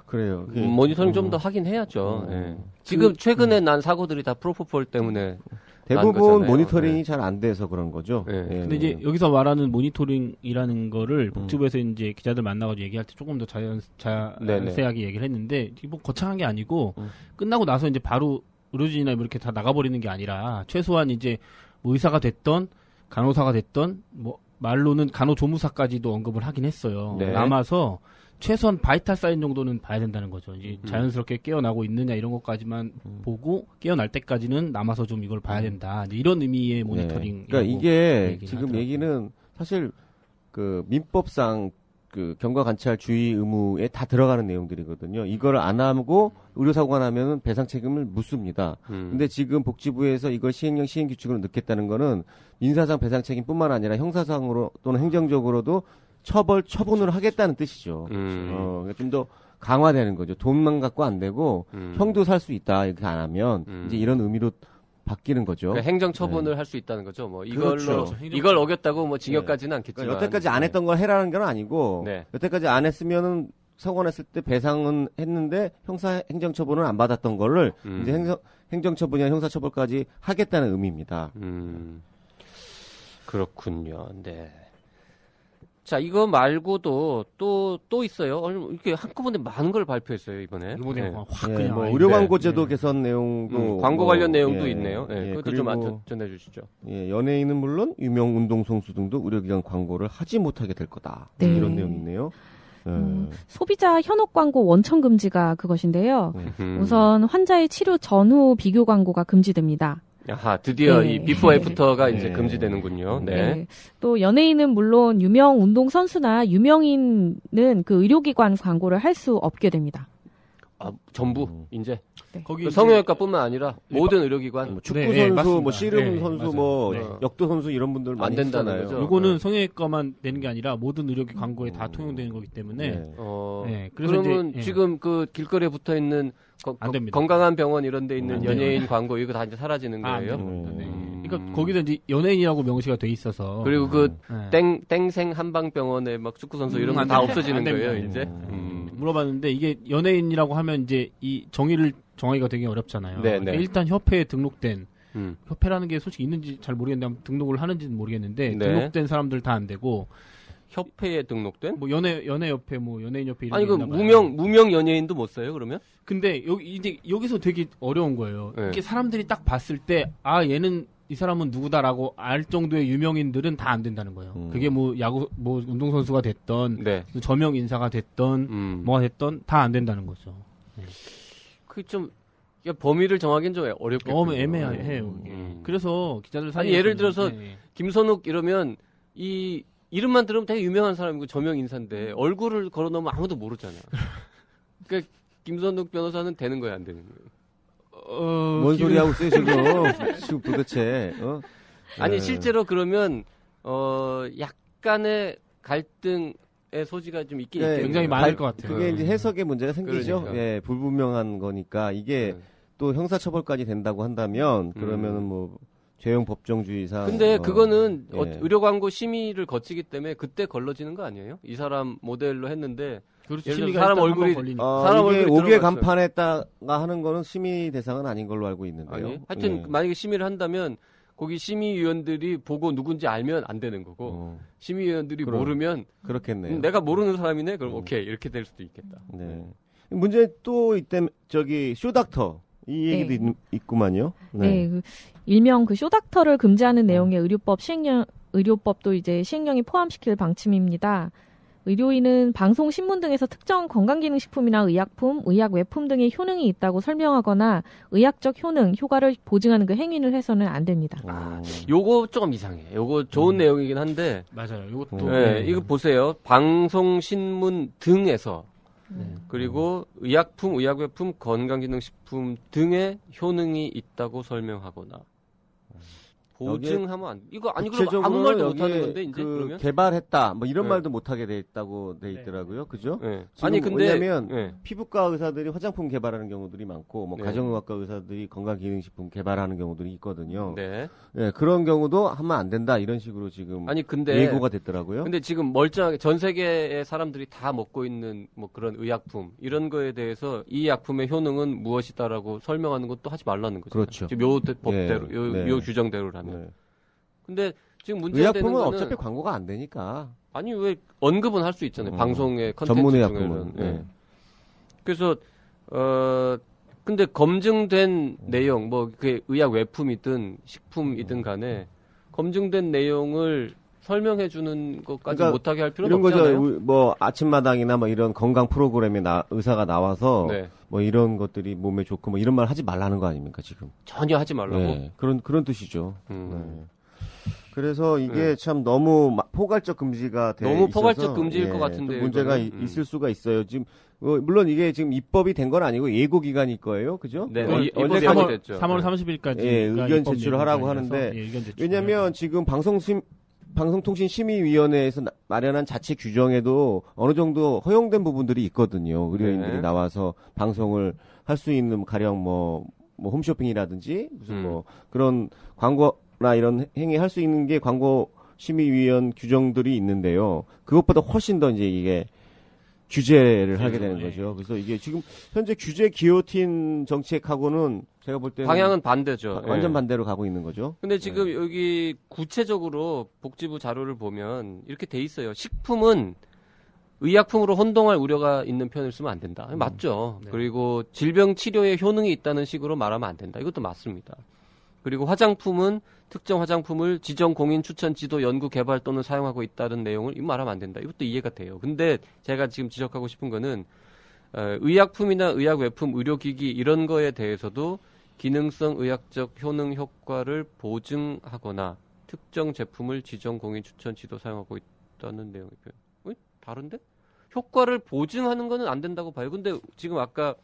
그래요. 모니터링 좀 더 하긴 해야죠. 예. 지금 최근에 난 사고들이 다 프로포폴 때문에 대부분 난 모니터링이 네. 잘 안 돼서 그런 거죠. 네. 예, 근데 이제 여기서 말하는 모니터링이라는 거를 복지부에서 이제 기자들 만나가지고 얘기할 때 조금 더 자세하게 얘기를 했는데 뭐 거창한 게 아니고 끝나고 나서 이제 바로 의료진이나 이렇게 다 나가버리는 게 아니라 최소한 이제 뭐 의사가 됐던 간호사가 됐던 뭐 말로는 간호조무사까지도 언급을 하긴 했어요. 네. 남아서 최소한 바이탈 사인 정도는 봐야 된다는 거죠. 이제 자연스럽게 깨어나고 있느냐 이런 것까지만 보고 깨어날 때까지는 남아서 좀 이걸 봐야 된다. 이제 이런 의미의 모니터링. 그러니까 이게 지금 얘기는 사실 그 민법상 그 경과 관찰 주의 의무에 다 들어가는 내용들이거든요. 이걸 안 하고 의료사고가 나면은 배상 책임을 묻습니다. 근데 지금 복지부에서 이걸 시행령 시행규칙으로 넣겠다는 거는 민사상 배상 책임뿐만 아니라 형사상으로 또는 행정적으로도 처분을 하겠다는 뜻이죠. 좀 더 강화되는 거죠. 돈만 갖고 안 되고 형도 살 수 있다 이렇게 안 하면 이제 이런 의미로 바뀌는 거죠. 그러니까 행정 처분을 할 수 있다는 거죠. 뭐 이걸로 그렇죠. 이걸 어겼다고 뭐 징역까지는 않겠지만 그러니까 여태까지 안 했던 걸 해라는 건 아니고 네. 여태까지 안 했으면은 사고 났을 때 배상은 했는데 형사 행정 처분을 안 받았던 거를 이제 행정 처분이나 형사 처벌까지 하겠다는 의미입니다. 그렇군요. 네. 자, 이거 말고도 또 있어요. 이렇게 한꺼번에 많은 걸 발표했어요, 이번에. 이번에 네. 확 예, 그냥 뭐 아예 의료 광고제도 개선 내용도 광고 뭐, 관련 내용도 예, 있네요. 네, 예, 그것도 좀 그리고 전해주시죠. 예, 연예인은 물론 유명 운동선수 등도 의료기관 광고를 하지 못하게 될 거다. 네. 이런 내용이 있네요. 소비자 현혹 광고 원천 금지가 그것인데요. 음. 우선 환자의 치료 전후 비교 광고가 금지됩니다. 아하, 드디어 네. 이 비포 애프터가 네. 이제 금지되는군요. 네. 네. 또 연예인은 물론 유명 운동 선수나 유명인은 그 의료기관 광고를 할 수 없게 됩니다. 아, 전부 이제 거기 성형외과뿐만 아니라 모든 의료기관 뭐 축구 네, 선수, 맞습니다. 뭐 씨름 네, 선수, 맞아요. 뭐 네. 역도 선수 이런 분들 안 많이 된다는 쓰잖아요. 거죠. 요거는 성형외과만 되는 게 아니라 모든 의료기 광고에 다 통용되는 거기 때문에 네. 네, 그래서 그러면 이제, 예. 지금 그 길거리에 붙어 있는 안 됩니다. 건강한 병원 이런 데 있는 안 연예인 돼요. 광고 이거 다 이제 사라지는 안 거예요. 됩니다. 네. 그러니까 거기서 이제 연예인이라고 명시가 돼 있어서 그리고 그 네. 땡생 한방병원에 막 축구 선수 이런 거 안 다 됩니다. 없어지는 안 됩니다. 거예요, 안 이제. 물어봤는데 이게 연예인이라고 하면 이제 이 정의를 정하기가 되게 어렵잖아요. 네, 그러니까 네. 일단 협회에 등록된 음. 협회라는 게 솔직히 있는지 잘 모르겠는데 등록을 하는지는 모르겠는데 네. 등록된 사람들 다 안 되고 협회에 등록된? 뭐 연예협회 뭐 연예인협회 이런 아니 게 그 있나 봐요. 무명 연예인도 못 써요, 그러면? 근데 여기서 되게 어려운 거예요. 네. 이게 사람들이 딱 봤을 때 얘는 이 사람은 누구다라고 알 정도의 유명인들은 다 안 된다는 거예요. 그게 뭐 야구 뭐 운동선수가 됐던 네. 저명 인사가 됐던 뭐가 됐던 다 안 된다는 거죠. 그 좀 범위를 정하기는 좀 어렵겠군요. 너무 애매해요. 이게. 그래서 기자들 사이에 아니 예를 들어서 김선욱 이러면 이 이름만 들으면 되게 유명한 사람이고 저명 인사인데 얼굴을 걸어놓으면 아무도 모르잖아. 그러니까 김선욱 변호사는 되는 거야, 안 되는 거야? 뭔 소리 하고 있어요 지금 도대체? 아니 네. 실제로 그러면 약간의 갈등의 소지가 좀 있긴 네, 있겠네요. 굉장히 많을 것 같아요. 그게 이제 해석의 문제가 생기죠. 그러니까. 예, 불분명한 거니까 이게 또 형사처벌까지 된다고 한다면 그러면은 뭐 죄형 법정주의상. 근데 그거는 예. 의료 광고 심의를 거치기 때문에 그때 걸러지는 거 아니에요? 이 사람 모델로 했는데 그렇죠. 예를 들어서 심리가 사람 일단 한번 얼굴이- 걸리니까. 사람 이게 얼굴이 오기에 들어갔어요. 간판했다가 하는 거는 심의 대상은 아닌 걸로 알고 있는데요. 아니, 하여튼 예. 만약에 심의를 한다면 거기 심의위원들이 보고 누군지 알면 안 되는 거고 심의위원들이 그럼. 모르면 그렇겠네요. 내가 모르는 사람이네. 그럼 오케이 이렇게 될 수도 있겠다. 네. 문제 또 이때 저기 쇼닥터 이 얘기도 있구만요. 네, 그 일명 그 쇼닥터를 금지하는 내용의 의료법도 이제 시행령에 포함시킬 방침입니다. 의료인은 방송, 신문 등에서 특정 건강기능식품이나 의약품, 의약외품 등의 효능이 있다고 설명하거나 의학적 효능, 효과를 보증하는 그 행위를 해서는 안 됩니다. 요거 조금 이상해. 요거 좋은 내용이긴 한데 맞아요. 이것도 네, 이거 보세요. 방송, 신문 등에서 그리고 의약품, 의약외품, 건강기능식품 등의 효능이 있다고 설명하거나 보증하면 안 돼. 이거 아니 그럼 아무 말도 못 하는 건데 이제 그러면 개발했다 뭐 이런 말도 못 하게 돼 있다고 돼 있더라고요. 그죠? 네. 아니 근데 왜냐면 네. 피부과 의사들이 화장품 개발하는 경우들이 많고 뭐 네. 가정의학과 의사들이 건강기능식품 개발하는 경우들이 있거든요. 네. 네, 그런 경우도 하면 안 된다 이런 식으로 지금 아니 근데 예고가 됐더라고요. 근데 지금 멀쩡하게 전 세계의 사람들이 다 먹고 있는 뭐 그런 의약품 이런 거에 대해서 이 약품의 효능은 무엇이다라고 설명하는 것도 하지 말라는 거죠. 그렇죠. 지금 요 법대로 네. 요 규정대로라면. 네. 근데 지금 문제가 되는 의약품은 거는 어차피 광고가 안 되니까. 아니 왜 언급은 할 수 있잖아요. 방송의 컨텐츠 전문 중에는. 의약품은. 네. 그래서 근데 검증된 내용 뭐 그게 의약 외품이든 식품이든 간에 검증된 내용을 설명해 주는 것까지 그러니까 못하게 할 필요는 이런 거죠. 없잖아요. 뭐 아침마당이나 뭐 이런 건강 프로그램에 의사가 나와서 네. 뭐 이런 것들이 몸에 좋고 뭐 이런 말 하지 말라는 거 아닙니까 지금? 전혀 하지 말라고. 네, 그런 뜻이죠. 네. 그래서 이게 참 너무 포괄적 금지가 돼 너무 있어서 포괄적 금지일 것 같은데 좀 문제가 이거는. 있을 수가 있어요. 지금 물론 이게 지금 입법이 된 건 아니고 예고 기간일 거예요, 그죠? 네, 언제 3월 됐죠. 3월 30일까지 예, 의견 제출하라고 하는데 왜냐하면 지금 방송통신심의위원회에서 마련한 자체 규정에도 어느 정도 허용된 부분들이 있거든요. 의료인들이 네. 나와서 방송을 할 수 있는 가령 뭐 홈쇼핑이라든지 무슨 뭐 그런 광고나 이런 행위 할 수 있는 게 광고심의위원 규정들이 있는데요. 그것보다 훨씬 더 이제 이게 규제를 하게 되는 거죠. 그래서 이게 지금 현재 규제 기호틴 정책하고는 제가 볼 때는 방향은 반대죠. 완전 예. 반대로 가고 있는 거죠. 근데 지금 여기 구체적으로 복지부 자료를 보면 이렇게 돼 있어요. 식품은 의약품으로 혼동할 우려가 있는 표현을 쓰면 안 된다. 맞죠. 네. 그리고 질병 치료에 효능이 있다는 식으로 말하면 안 된다. 이것도 맞습니다. 그리고 화장품은 특정 화장품을 지정 공인 추천 지도 연구 개발 또는 사용하고 있다는 내용을 말하면 안 된다. 이것도 이해가 돼요. 근데 제가 지금 지적하고 싶은 거는 의약품이나 의약외품, 의료기기 이런 거에 대해서도 기능성 의학적 효능 효과를 보증하거나 특정 제품을 지정 공인 추천 지도 사용하고 있다는 내용이 다른데? 효과를 보증하는 거는 안 된다고 봐요. 근데 지금 아까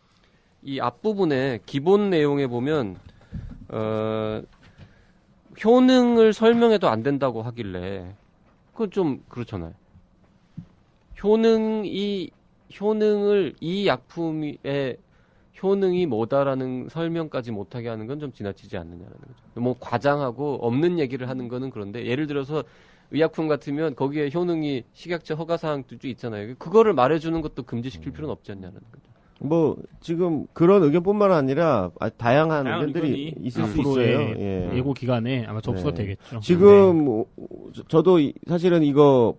이 앞부분에 기본 내용에 보면 효능을 설명해도 안 된다고 하길래 그건 좀 그렇잖아요. 효능을 이 약품의 효능이 뭐다라는 설명까지 못하게 하는 건 좀 지나치지 않느냐라는 거죠. 뭐 과장하고 없는 얘기를 하는 거는 그런데 예를 들어서 의약품 같으면 거기에 효능이 식약처 허가사항도 있잖아요. 그거를 말해주는 것도 금지시킬 필요는 없지 않냐는 거죠. 뭐 지금 그런 의견뿐만 아니라 다양한 의견들이 있을 수 있어요. 예. 예고 기간에 아마 접수가 되겠죠. 지금 저도 저도 이거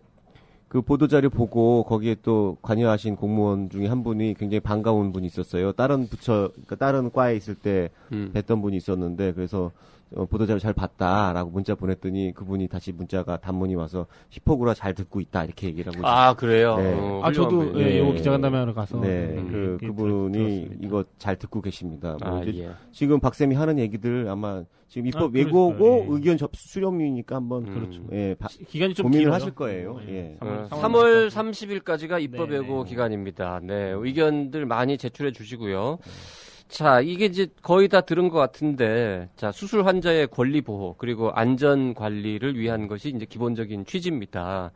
그 보도자료 보고 거기에 또 관여하신 공무원 중에 한 분이 굉장히 반가운 분이 있었어요. 다른 부처, 그러니까 다른 과에 있을 때 뵀던 분이 있었는데 그래서 보도자료 잘 봤다라고 문자 보냈더니 그분이 다시 문자가 단문이 와서 히포그라 잘 듣고 있다 이렇게 얘기를 하고 아 그래요? 네. 저도 네. 예고 기자간담회하러 가서 그분이 들었습니다. 이거 잘 듣고 계십니다. 뭐 이제 예. 지금 박쌤이 하는 얘기들 아마 지금 입법 그렇죠. 예고고 예. 의견 수렴이니까 한번 그렇죠. 예, 기간이 좀 고민을 길어요. 하실 거예요. 예. 3월 30일까지가 입법 네, 예고 네. 기간입니다. 네, 의견들 많이 제출해 주시고요. 자, 이게 이제 거의 다 들은 것 같은데, 자, 수술 환자의 권리 보호, 그리고 안전 관리를 위한 것이 이제 기본적인 취지입니다.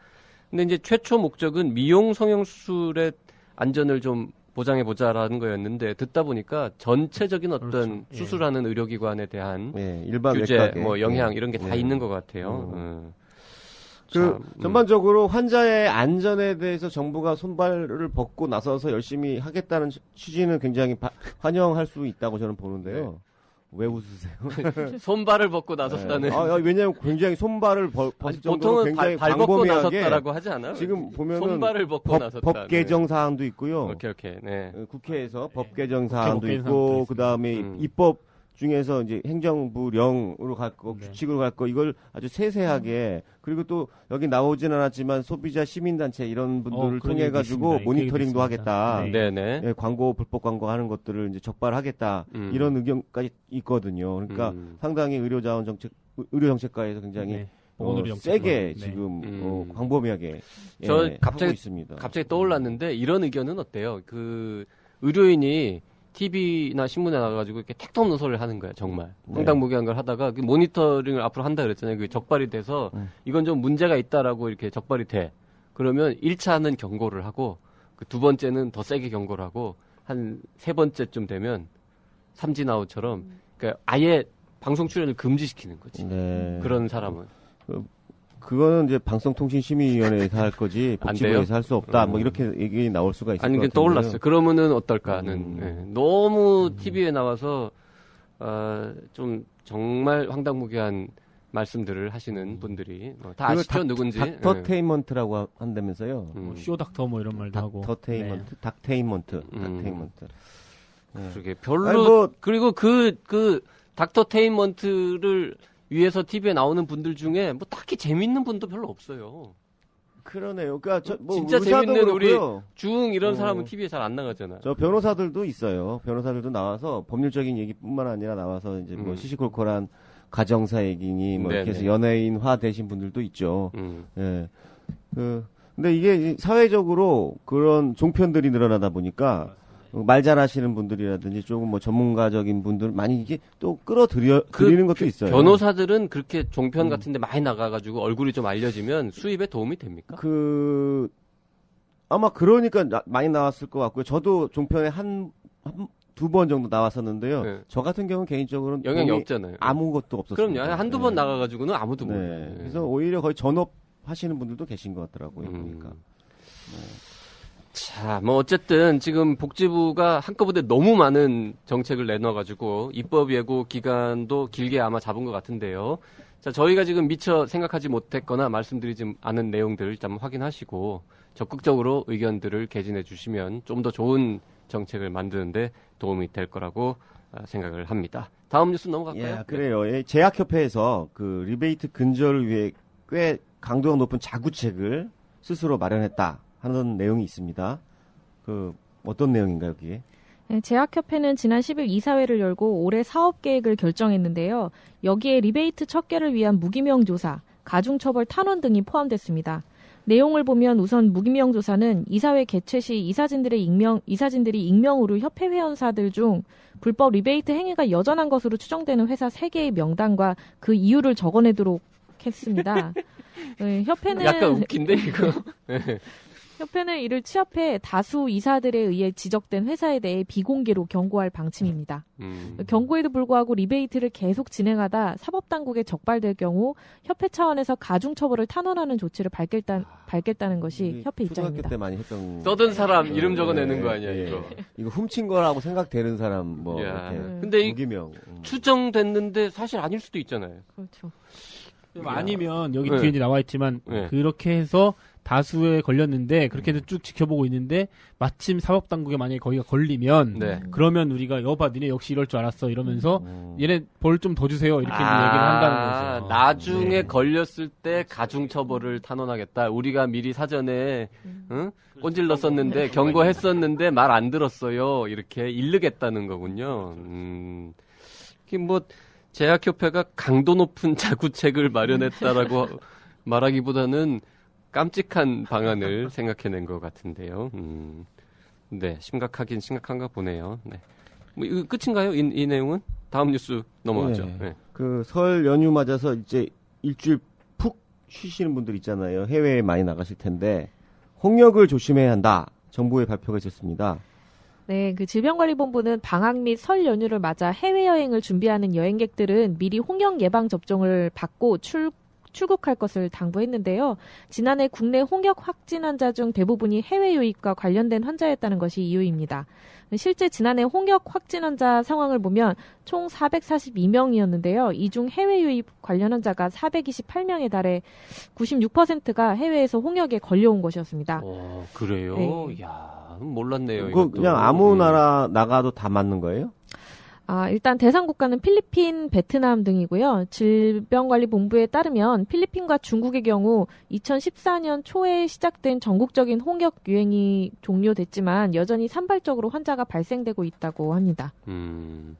근데 이제 최초 목적은 미용 성형 수술의 안전을 좀 보장해 보자라는 거였는데, 듣다 보니까 전체적인 어떤 그렇죠. 예. 수술하는 의료기관에 대한 일반 규제, 외과계. 뭐 영향 예. 이런 게 다 예. 있는 것 같아요. 전반적으로 환자의 안전에 대해서 정부가 손발을 벗고 나서서 열심히 하겠다는 취지는 굉장히 환영할 수 있다고 저는 보는데요. 왜 웃으세요? 손발을 벗고 나섰다는. 왜냐하면 굉장히 손발을 벗을 아니, 정도로 보통은 굉장히 발 벗고 광범위하게 나섰다라고 하지 않아요? 지금 보면은 손발을 벗고 나섰다. 법 개정 사항도 있고요. 오케이. 네. 국회에서 법 개정 사항도 개정 있고 사항도 그다음에 입법 중에서 이제 행정부령으로 갈 거, 네. 규칙으로 갈 거 이걸 아주 세세하게 그리고 또 여기 나오진 않았지만 소비자 시민단체 이런 분들을 그런 통해 얘기도 가지고 있습니다. 모니터링도 그 얘기도 하겠다. 있습니다. 네네. 예, 광고 불법 광고 하는 것들을 이제 적발하겠다. 이런 의견까지 있거든요. 그러니까 상당히 의료 정책과에서 굉장히 네. 보건의료 세게 정책과. 지금 광범위하게 저 하고 갑자기- 있습니다. 갑자기 떠올랐는데 이런 의견은 어때요? 그 의료인이 TV나 신문에 나가가지고 이렇게 택도 없는 소리를 하는 거야, 정말. 네. 황당무계한 걸 하다가 그 모니터링을 앞으로 한다 그랬잖아요. 그게 적발이 돼서 이건 좀 문제가 있다라고 이렇게 적발이 돼. 그러면 1차는 경고를 하고 그 두 번째는 더 세게 경고를 하고 한 세 번째쯤 되면 삼진아웃처럼 그러니까 아예 방송 출연을 금지시키는 거지. 네. 그런 사람은. 그거는 이제 방송통신심의위원회에서 할 거지 안 복지부에서 할 수 없다. 뭐 이렇게 얘기 나올 수가 있을 아니, 것 그 같은데요. 떠올랐어요. 그러면은 어떨까는. 예. 너무 TV에 나와서, 좀 정말 황당무계한 말씀들을 하시는 분들이, 다 그리고 아시죠? 누군지. 닥터테인먼트라고 한다면서요. 쇼닥터 뭐 이런 말도 하고. 닥테인먼트. 그러게. 별로, 아니, 뭐- 그리고 닥터테인먼트를 위해서 TV에 나오는 분들 중에 뭐 딱히 재밌는 분도 별로 없어요. 그러네요. 그러니까 뭐 진짜 의사도 재밌는 우리 그렇고요. 중 이런 사람은 TV에 잘 안 나가잖아. 저 변호사들도 있어요. 변호사들도 나와서 법률적인 얘기뿐만 아니라 나와서 이제 뭐 시시콜콜한 가정사 얘기니 뭐 이렇게 해서 네네. 연예인화 되신 분들도 있죠. 음. 예. 근데 이게 사회적으로 그런 종편들이 늘어나다 보니까 말 잘하시는 분들이라든지 조금 뭐 전문가적인 분들 많이 이게 또 드리는 것도 있어요. 변호사들은 그렇게 종편 같은데 많이 나가가지고 얼굴이 좀 알려지면 수입에 도움이 됩니까? 아마 그러니까 많이 나왔을 것 같고요. 저도 종편에 두 번 정도 나왔었는데요. 네. 저 같은 경우는 개인적으로는 영향이 도움이 없잖아요. 아무것도 없었어요. 그럼요. 한두 번 나가가지고는 아무도 몰라요. 그래서 오히려 거의 전업 하시는 분들도 계신 것 같더라고요. 음. 보니까. 자, 뭐 어쨌든 지금 복지부가 한꺼번에 너무 많은 정책을 내놔가지고 입법 예고 기간도 길게 아마 잡은 것 같은데요. 자, 저희가 지금 미처 생각하지 못했거나 말씀드리지 않은 내용들 일단 확인하시고 적극적으로 의견들을 개진해 주시면 좀 더 좋은 정책을 만드는데 도움이 될 거라고 생각을 합니다. 다음 뉴스 넘어갈까요? 예, 그래요. 예, 제약협회에서 그 리베이트 근절을 위해 꽤 강도가 높은 자구책을 스스로 마련했다 하는 내용이 있습니다. 어떤 내용인가요, 그게? 네, 제약협회는 지난 10일 이사회를 열고 올해 사업 계획을 결정했는데요. 여기에 리베이트 척결을 위한 무기명 조사, 가중처벌 탄원 등이 포함됐습니다. 내용을 보면 우선 무기명 조사는 이사회 개최 시 이사진들이 익명으로 협회 회원사들 중 불법 리베이트 행위가 여전한 것으로 추정되는 회사 3개의 명단과 그 이유를 적어내도록 했습니다. 네, 협회는 약간 웃긴데 이거. 협회는 이를 취합해 다수 이사들에 의해 지적된 회사에 대해 비공개로 경고할 방침입니다. 경고에도 불구하고 리베이트를 계속 진행하다 사법당국에 적발될 경우 협회 차원에서 가중처벌을 탄원하는 조치를 밝겠다는 것이 협회 입장입니다. 초등학교 때 많이 했던 써든 사람 이름 적어내는 거 아니야, 이거. 이거 훔친 거라고 생각되는 사람 뭐 야, 이렇게 근데 이 무기명. 추정됐는데 사실 아닐 수도 있잖아요. 그렇죠. 아니면 여기 네. 뒤에 이제 나와 있지만 네. 그렇게 해서 다수에 걸렸는데 그렇게 해서 쭉 지켜보고 있는데 마침 사법당국에 만약에 거기가 걸리면 네. 그러면 우리가 여봐 니네 역시 이럴 줄 알았어 이러면서 얘네 벌 좀 더 주세요 이렇게 얘기를 한다는 거죠. 나중에 네. 걸렸을 때 가중처벌을 탄원하겠다. 우리가 미리 사전에 꼰질렀었는데 경고했었는데 말 안 들었어요. 이렇게 일르겠다는 거군요. 이게 뭐 제약협회가 강도 높은 자구책을 마련했다라고 말하기보다는 깜찍한 방안을 생각해낸 것 같은데요. 네, 심각하긴 심각한가 보네요. 네. 뭐 이거 끝인가요? 이 내용은? 다음 뉴스 넘어가죠. 네. 네. 설 연휴 맞아서 이제 일주일 푹 쉬시는 분들 있잖아요. 해외에 많이 나가실 텐데 홍역을 조심해야 한다. 정부의 발표가 있었습니다. 네, 그 질병관리본부는 방학 및 설 연휴를 맞아 해외여행을 준비하는 여행객들은 미리 홍역 예방 접종을 받고 출국할 것을 당부했는데요. 지난해 국내 홍역 확진 환자 중 대부분이 해외 유입과 관련된 환자였다는 것이 이유입니다. 실제 지난해 홍역 확진 환자 상황을 보면 총 442명이었는데요. 이 중 해외 유입 관련 환자가 428명에 달해 96%가 해외에서 홍역에 걸려온 것이었습니다. 그래요? 네. 야, 몰랐네요. 그 이것도. 그냥 아무 나라 나가도 다 맞는 거예요? 일단 대상 국가는 필리핀, 베트남 등이고요. 질병관리본부에 따르면 필리핀과 중국의 경우 2014년 초에 시작된 전국적인 홍역 유행이 종료됐지만 여전히 산발적으로 환자가 발생되고 있다고 합니다. 그럼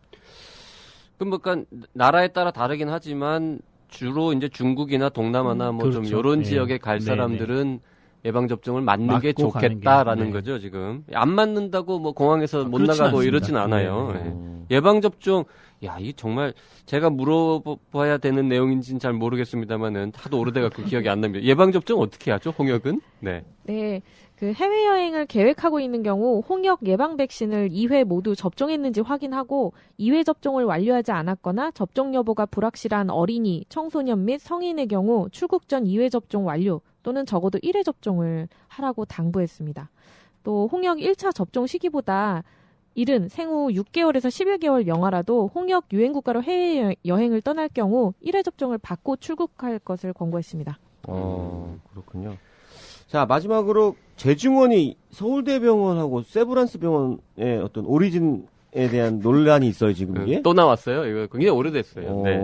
그러니까 나라에 따라 다르긴 하지만 주로 이제 중국이나 동남아나 뭐 좀 그렇죠. 이런 네. 지역에 갈 네, 사람들은 예방 접종을 맞는 게 맞고 가는 좋겠다라는 게, 네. 거죠, 지금. 안 맞는다고 뭐 공항에서 못 그렇진 나가고 않습니다. 이러진 않아요. 네, 네. 예. 예방 접종 이 정말 제가 물어봐야 되는 내용인지는 잘 모르겠습니다만은 하도 오래돼 갖고 기억이 안 납니다. 예방 접종 어떻게 하죠? 홍역은? 네. 네, 그 해외여행을 계획하고 있는 경우 홍역 예방 백신을 2회 모두 접종했는지 확인하고 2회 접종을 완료하지 않았거나 접종 여부가 불확실한 어린이, 청소년 및 성인의 경우 출국 전 2회 접종 완료 또는 적어도 1회 접종을 하라고 당부했습니다. 또 홍역 1차 접종 시기보다 이른 생후 6개월에서 11개월 영아라도 홍역 유행 국가로 해외여행을 떠날 경우 1회 접종을 받고 출국할 것을 권고했습니다. 그렇군요. 자, 마지막으로 재중원이 서울대병원하고 세브란스 병원의 어떤 오리진에 대한 논란이 있어요, 지금 이게? 또 나왔어요. 이거 굉장히 오래됐어요. 네.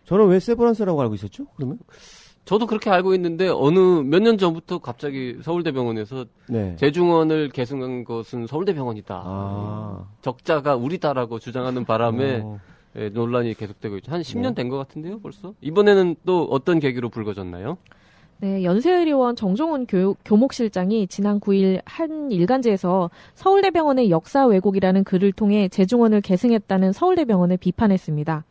저는 왜 세브란스라고 알고 있었죠? 그러면? 저도 그렇게 알고 있는데 어느 몇 년 전부터 갑자기 서울대병원에서 네. 재중원을 계승한 것은 서울대병원이다. 적자가 우리다라고 주장하는 바람에 논란이 계속되고 있죠. 한 10년 된 것 같은데요, 벌써? 이번에는 또 어떤 계기로 불거졌나요? 네, 연세의료원 정종훈 교목실장이 지난 9일 한 일간지에서 서울대병원의 역사 왜곡이라는 글을 통해 재중원을 계승했다는 서울대병원을 비판했습니다.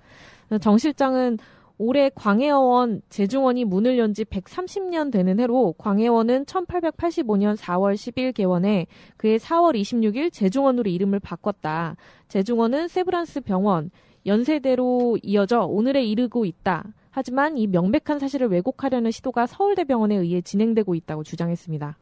정 실장은 올해 광해어원 재중원이 문을 연 지 130년 되는 해로 광해원은 1885년 4월 10일 개원해 그해 4월 26일 재중원으로 이름을 바꿨다. 재중원은 세브란스 병원, 연세대로 이어져 오늘에 이르고 있다. 하지만 이 명백한 사실을 왜곡하려는 시도가 서울대병원에 의해 진행되고 있다고 주장했습니다.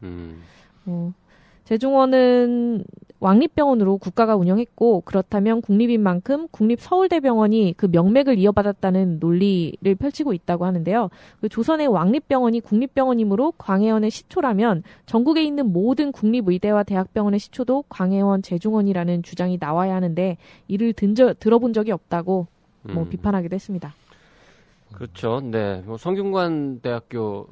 재중원은 왕립병원으로 국가가 운영했고 그렇다면 국립인 만큼 국립서울대병원이 그 명맥을 이어받았다는 논리를 펼치고 있다고 하는데요. 그 조선의 왕립병원이 국립병원이므로 광해원의 시초라면 전국에 있는 모든 국립의대와 대학병원의 시초도 광해원 재중원이라는 주장이 나와야 하는데 이를 들어본 적이 없다고 비판하기도 했습니다. 그렇죠. 네. 뭐 성균관 대학교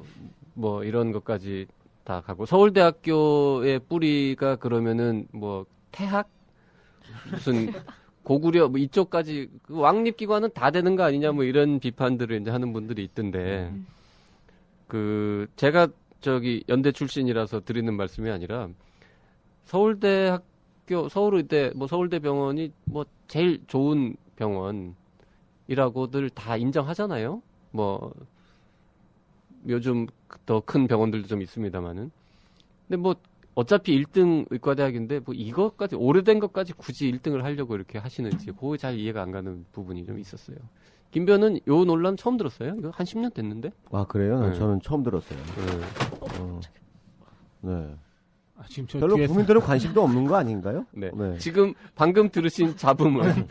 뭐 이런 것까지 다 가고 서울대학교의 뿌리가 그러면은 뭐 태학 무슨 고구려 뭐 이쪽까지 그 왕립기관은 다 되는 거 아니냐 뭐 이런 비판들을 이제 하는 분들이 있던데 그 제가 저기 연대 출신이라서 드리는 말씀이 아니라 서울대학교 서울의대 뭐 서울대병원이 뭐 제일 좋은 병원이라고들 다 인정하잖아요. 뭐 요즘 더 큰 병원들도 좀 있습니다만은. 근데 뭐 어차피 1등 의과대학인데 뭐 이것까지 오래된 것까지 굳이 1등을 하려고 이렇게 하시는지 그거 잘 이해가 안 가는 부분이 좀 있었어요. 김변은 요 논란 처음 들었어요? 이거 한 10년 됐는데? 아, 그래요? 네. 저는 처음 들었어요. 네. 지금 저 별로 뒤에서, 국민들은 관심도 없는 거 아닌가요? 네. 네. 지금 방금 들으신 잡음은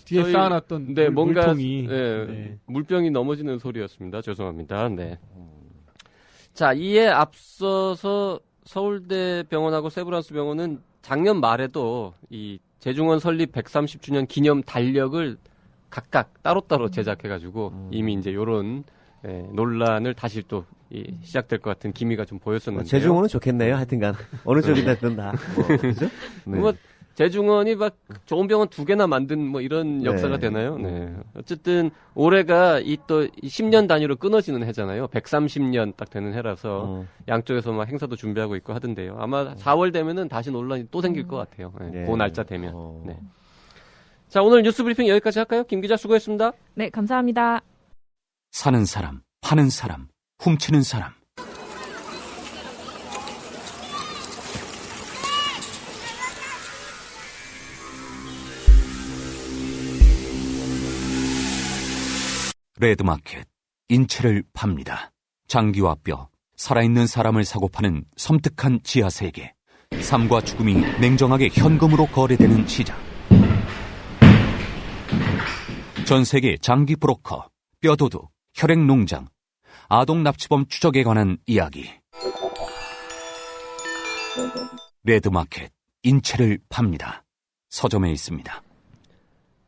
뒤에 저희- 쌓아놨던 네, 뭔가 물통이 네, 물병이 넘어지는 소리였습니다. 죄송합니다. 네. 자, 이에 앞서서 서울대병원하고 세브란스 병원은 작년 말에도 이 재중원 설립 130주년 기념 달력을 각각 따로따로 제작해가지고 이미 이제 요런 논란을 다시 또 시작될 것 같은 기미가 좀 보였었는데요. 재중원은 좋겠네요. 하여튼간 어느 쪽이 됐든 다. 그죠? 네. 뭐 재중원이 막 좋은 병원 2개나 만든 뭐 이런 역사가 네. 되나요? 네. 어쨌든 올해가 이 또 10년 단위로 끊어지는 해잖아요. 130년 딱 되는 해라서 양쪽에서 막 행사도 준비하고 있고 하던데요. 아마 4월 되면은 다시 논란이 또 생길 것 같아요. 네. 네. 그 날짜 되면. 네. 자, 오늘 뉴스 브리핑 여기까지 할까요? 김 기자 수고했습니다. 네, 감사합니다. 사는 사람, 파는 사람, 훔치는 사람. 레드마켓 인체를 팝니다. 장기와 뼈, 살아있는 사람을 사고 파는 섬뜩한 지하세계. 삶과 죽음이 냉정하게 현금으로 거래되는 시장. 전 세계 장기 브로커, 뼈도둑, 혈액농장, 아동 납치범 추적에 관한 이야기. 레드마켓, 인체를 팝니다. 서점에 있습니다.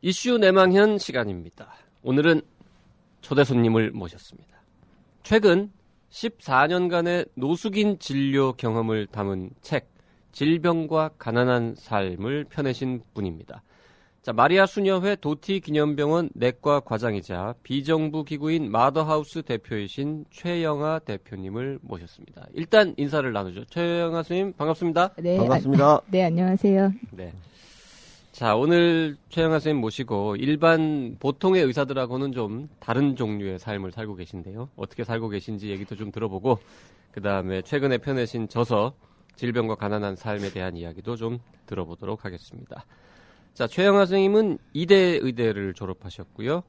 이슈 내망현 시간입니다. 오늘은 초대 손님을 모셨습니다. 최근 14년간의 노숙인 진료 경험을 담은 책 질병과 가난한 삶을 펴내신 분입니다. 자, 마리아 수녀회 도티 기념병원 내과 과장이자 비정부 기구인 마더하우스 대표이신 최영아 대표님을 모셨습니다. 일단 인사를 나누죠. 최영아 선생님 반갑습니다. 네, 반갑습니다. 네, 안녕하세요. 네. 자, 오늘 최영아 선생님 모시고 일반 보통의 의사들하고는 좀 다른 종류의 삶을 살고 계신데요. 어떻게 살고 계신지 얘기도 좀 들어보고 그 다음에 최근에 펴내신 저서 질병과 가난한 삶에 대한 이야기도 좀 들어보도록 하겠습니다. 자, 최영아 선생님은 이대 의대를 졸업하셨고요.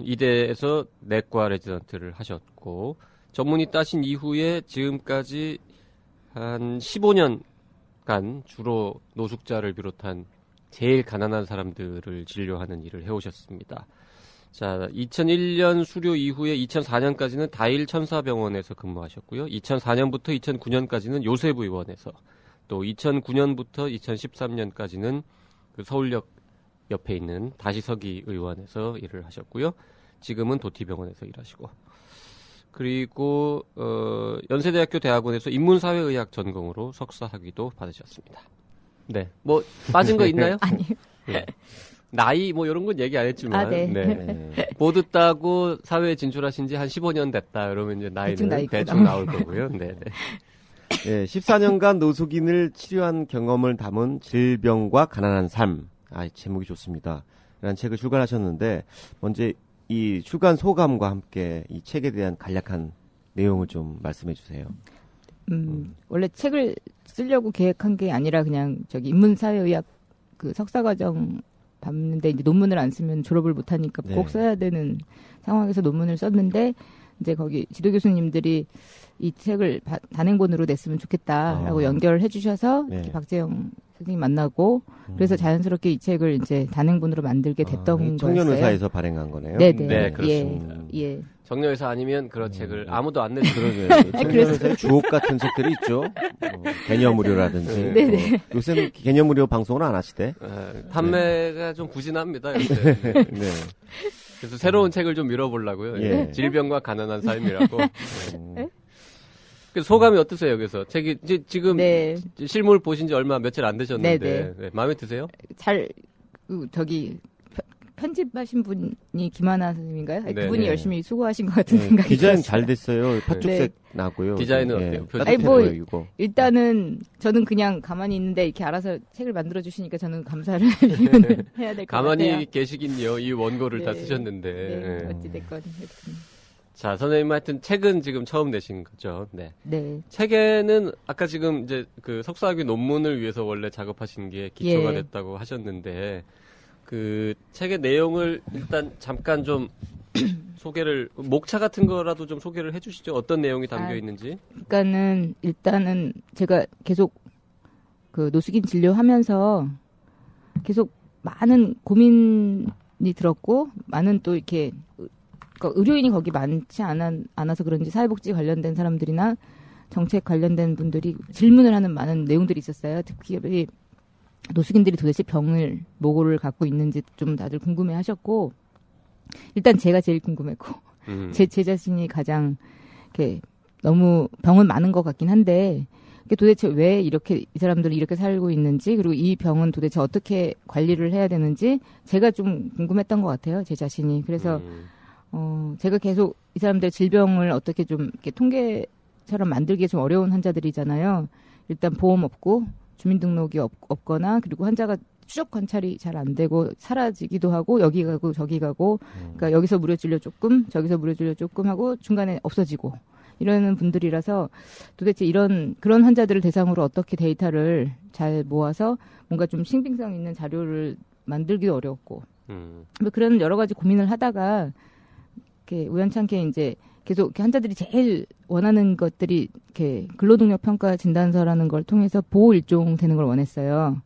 이대에서 내과 레지던트를 하셨고 전문의 따신 이후에 지금까지 한 15년간 주로 노숙자를 비롯한 제일 가난한 사람들을 진료하는 일을 해오셨습니다. 자, 2001년 수료 이후에 2004년까지는 다일 천사병원에서 근무하셨고요. 2004년부터 2009년까지는 요셉 의원에서, 또 2009년부터 2013년까지는 그 서울역 옆에 있는 다시서기 의원에서 일을 하셨고요. 지금은 도티병원에서 일하시고, 그리고 연세대학교 대학원에서 인문사회의학 전공으로 석사 학위도 받으셨습니다. 네, 뭐 빠진 거 있나요? 아니요. 네. 나이 뭐 이런 건 얘기 안 했지만, 네. 네. 모두 따고 사회에 진출하신 지 한 15년 됐다. 그러면 이제 나이는 대충 나올 거고요. 네, 네. 네, 14년간 노숙인을 치료한 경험을 담은 질병과 가난한 삶. 제목이 좋습니다. 라는 책을 출간하셨는데, 먼저 이 출간 소감과 함께 이 책에 대한 간략한 내용을 좀 말씀해 주세요. 원래 책을 쓰려고 계획한 게 아니라 그냥 인문사회의학 그 석사과정 봤는데 이제 논문을 안 쓰면 졸업을 못 하니까 네. 꼭 써야 되는 상황에서 논문을 썼는데 이제 거기 지도 교수님들이 이 책을 단행본으로 냈으면 좋겠다라고 연결을 해주셔서 네. 이렇게 박재영 선생님 만나고 그래서 자연스럽게 이 책을 이제 단행본으로 만들게 됐던 거였어요. 청년의사에서 발행한 거네요. 네네. 네, 그렇습니다. 예. 정려회사 아니면 그런 책을 아무도 안 내죠. 그러게요. 청년의사의 주옥 같은 책들이 있죠. 개념의료라든지. 네네. 요새는 개념의료 방송을 안 하시대. 판매가 좀 부진합니다. 요새. 네. 그래서 새로운 책을 좀 밀어보려고요. 예. 질병과 가난한 삶이라고. 그 소감이 어떠세요? 그래서 책이 지금 네. 실물 보신 지 얼마 며칠 안 되셨는데 네네. 네, 마음에 드세요? 편집하신 분이 김하나 선생님인가요? 네, 그분이 네. 열심히 수고하신 것 같은 생각이 디자인 들었어요. 잘 됐어요. 팥죽색 나고요. 디자인은 어때요? 따뜻해 아니, 뭐, 보이고. 일단은 저는 그냥 가만히 있는데 이렇게 알아서 책을 만들어 주시니까 저는 감사를 해야 될 것 가만히 같아요. 계시긴요. 이 원고를 네. 다 쓰셨는데. 네, 네. 어찌됐건. 자, 선생님 하여튼 책은 지금 처음 내신 거죠. 네. 네. 책에는 아까 지금 이제 그 석사학위 논문을 위해서 원래 작업하신 게 기초가 예. 됐다고 하셨는데 그 책의 내용을 일단 잠깐 좀 소개를 목차 같은 거라도 좀 소개를 해주시죠. 어떤 내용이 담겨 있는지. 그러니까는 일단은 제가 계속 그 노숙인 진료하면서 계속 많은 고민이 들었고 많은 또 이렇게 그러니까 의료인이 거기 많지 않아서 그런지 사회복지 관련된 사람들이나 정책 관련된 분들이 질문을 하는 많은 내용들이 있었어요. 특히 노숙인들이 도대체 뭐를 갖고 있는지 좀 다들 궁금해하셨고 일단 제가 제일 궁금했고 제 자신이 가장 이렇게 너무 병은 많은 것 같긴 한데 도대체 왜 이렇게 이 사람들이 이렇게 살고 있는지 그리고 이 병은 도대체 어떻게 관리를 해야 되는지 제가 좀 궁금했던 것 같아요. 제 자신이. 그래서 제가 계속 이 사람들 질병을 어떻게 좀 이렇게 통계처럼 만들기 좀 어려운 환자들이잖아요. 일단 보험 없고 주민등록이 없거나 그리고 환자가 추적 관찰이 잘 안 되고 사라지기도 하고 여기 가고 저기 가고 그러니까 여기서 무료 진료 조금 저기서 무료 진료 조금 하고 중간에 없어지고 이러는 분들이라서 도대체 그런 환자들을 대상으로 어떻게 데이터를 잘 모아서 뭔가 좀 신빙성 있는 자료를 만들기도 어려웠고 그런 여러 가지 고민을 하다가 이렇게 우연찮게 이제 계속 이렇게 환자들이 제일 원하는 것들이 이렇게 근로능력 평가 진단서라는 걸 통해서 보호 일종 되는 걸 원했어요.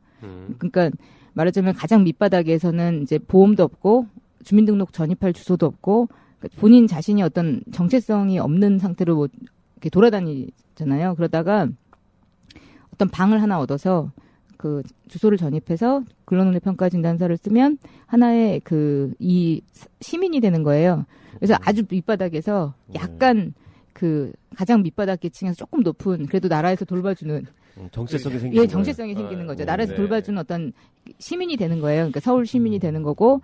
그러니까 말하자면 가장 밑바닥에서는 이제 보험도 없고 주민등록 전입할 주소도 없고 그러니까 본인 자신이 어떤 정체성이 없는 상태로 뭐 이렇게 돌아다니잖아요. 그러다가 어떤 방을 하나 얻어서 그 주소를 전입해서 근로능력 평가 진단서를 쓰면 하나의 이 시민이 되는 거예요. 그래서 아주 밑바닥에서 약간 그 가장 밑바닥 계층에서 조금 높은 그래도 나라에서 돌봐주는 정체성이 생기는 예, 정체성이 생기는 거죠. 나라에서 네. 돌봐주는 어떤 시민이 되는 거예요. 그러니까 서울 시민이 되는 거고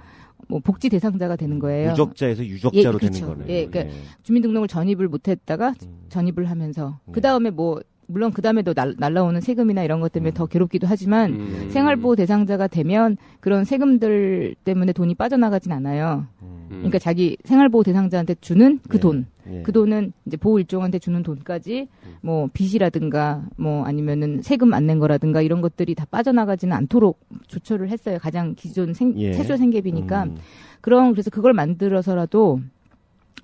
뭐 복지 대상자가 되는 거예요. 유적자에서 유적자로 그렇죠. 되는 거네요. 예, 그러니까 주민등록을 전입을 못했다가 전입을 하면서 그 다음에 뭐 물론 그 다음에도 날라오는 세금이나 이런 것 때문에 더 괴롭기도 하지만 생활보호 대상자가 되면 그런 세금들 때문에 돈이 빠져나가진 않아요. 그러니까 자기 생활보호 대상자한테 주는 그 돈, 그 돈은 이제 보호 일종한테 주는 돈까지 뭐 빚이라든가 뭐 아니면은 세금 안 낸 거라든가 이런 것들이 다 빠져나가지는 않도록 조처를 했어요. 가장 기존 최초 생계비니까 그래서 그걸 만들어서라도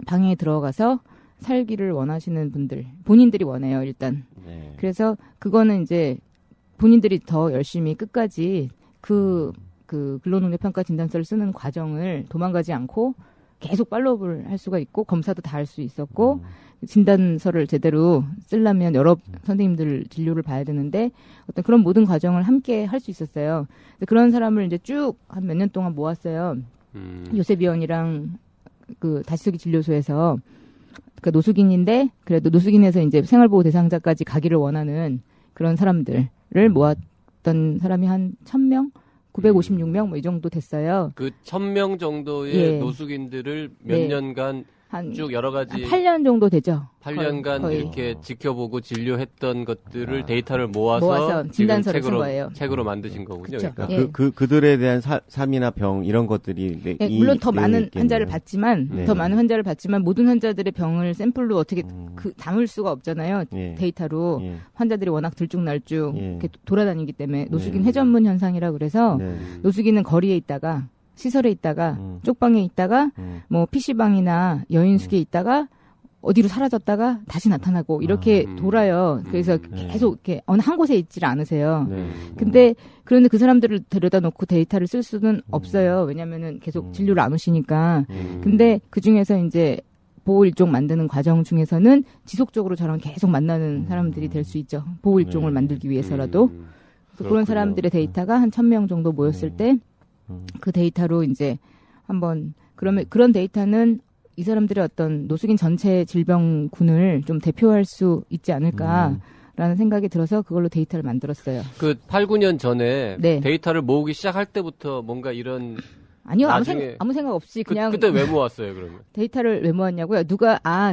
방에 들어가서 살기를 원하시는 분들, 본인들이 원해요, 일단. 네. 그래서 그거는 이제 본인들이 더 열심히 끝까지 그 근로능력 평가 진단서를 쓰는 과정을 도망가지 않고 계속 팔로우를 할 수가 있고 검사도 다 할 수 있었고 진단서를 제대로 쓰려면 여러 선생님들 진료를 봐야 되는데 어떤 그런 모든 과정을 함께 할 수 있었어요. 그런 사람을 이제 쭉 한 몇 년 동안 모았어요. 요셉의원이랑 그 다시서기 진료소에서 그러니까 노숙인인데 그래도 노숙인에서 이제 생활보호 대상자까지 가기를 원하는 그런 사람들을 모았던 사람이 한 1,000명? 956명 뭐 이 정도 됐어요. 그 1,000명 정도의 예. 노숙인들을 몇 네. 년간 쭉 여러 가지 8년 정도 되죠. 8년간 거의. 이렇게 지켜보고 진료했던 것들을 데이터를 모아서 지금 진단서를 쓴 거예요. 책으로 만드신 거군요. 그쵸. 그러니까. 예. 그들에 대한 삶이나 병 이런 것들이 네, 물론 더 많은 환자를 봤지만 봤지만 더 많은 환자를 봤지만 모든 환자들의 병을 샘플로 어떻게 담을 수가 없잖아요. 예. 데이터로 환자들이 워낙 들쭉날쭉 예. 이렇게 돌아다니기 때문에 노숙인 회전문 현상이라 그래서 네. 노숙인은 거리에 있다가 시설에 있다가 쪽방에 있다가 뭐 PC방이나 여인숙에 있다가 어디로 사라졌다가 다시 나타나고 이렇게 돌아요. 그래서 계속 이렇게 어느 한 곳에 있지를 않으세요. 네. 근데 그런데 그 사람들을 데려다 놓고 데이터를 쓸 수는 없어요. 왜냐면은 계속 진료를 안 오시니까. 근데 그 중에서 이제 보호 일종 만드는 과정 중에서는 지속적으로 저랑 계속 만나는 사람들이 될 수 있죠. 보호 일종을 만들기 위해서라도. 그래서 그런 사람들의 데이터가 한 1,000명 정도 모였을 때 그 데이터로 이제 한번 그러면 그런 데이터는 이 사람들의 어떤 노숙인 전체 질병군을 좀 대표할 수 있지 않을까라는 생각이 들어서 그걸로 데이터를 만들었어요. 그 8, 9년 전에 네. 데이터를 모으기 시작할 때부터 뭔가 이런 아니요, 나중에 아무 생각 없이 그냥 그때 왜 모았어요, 그러면? 데이터를 왜 모았냐고요?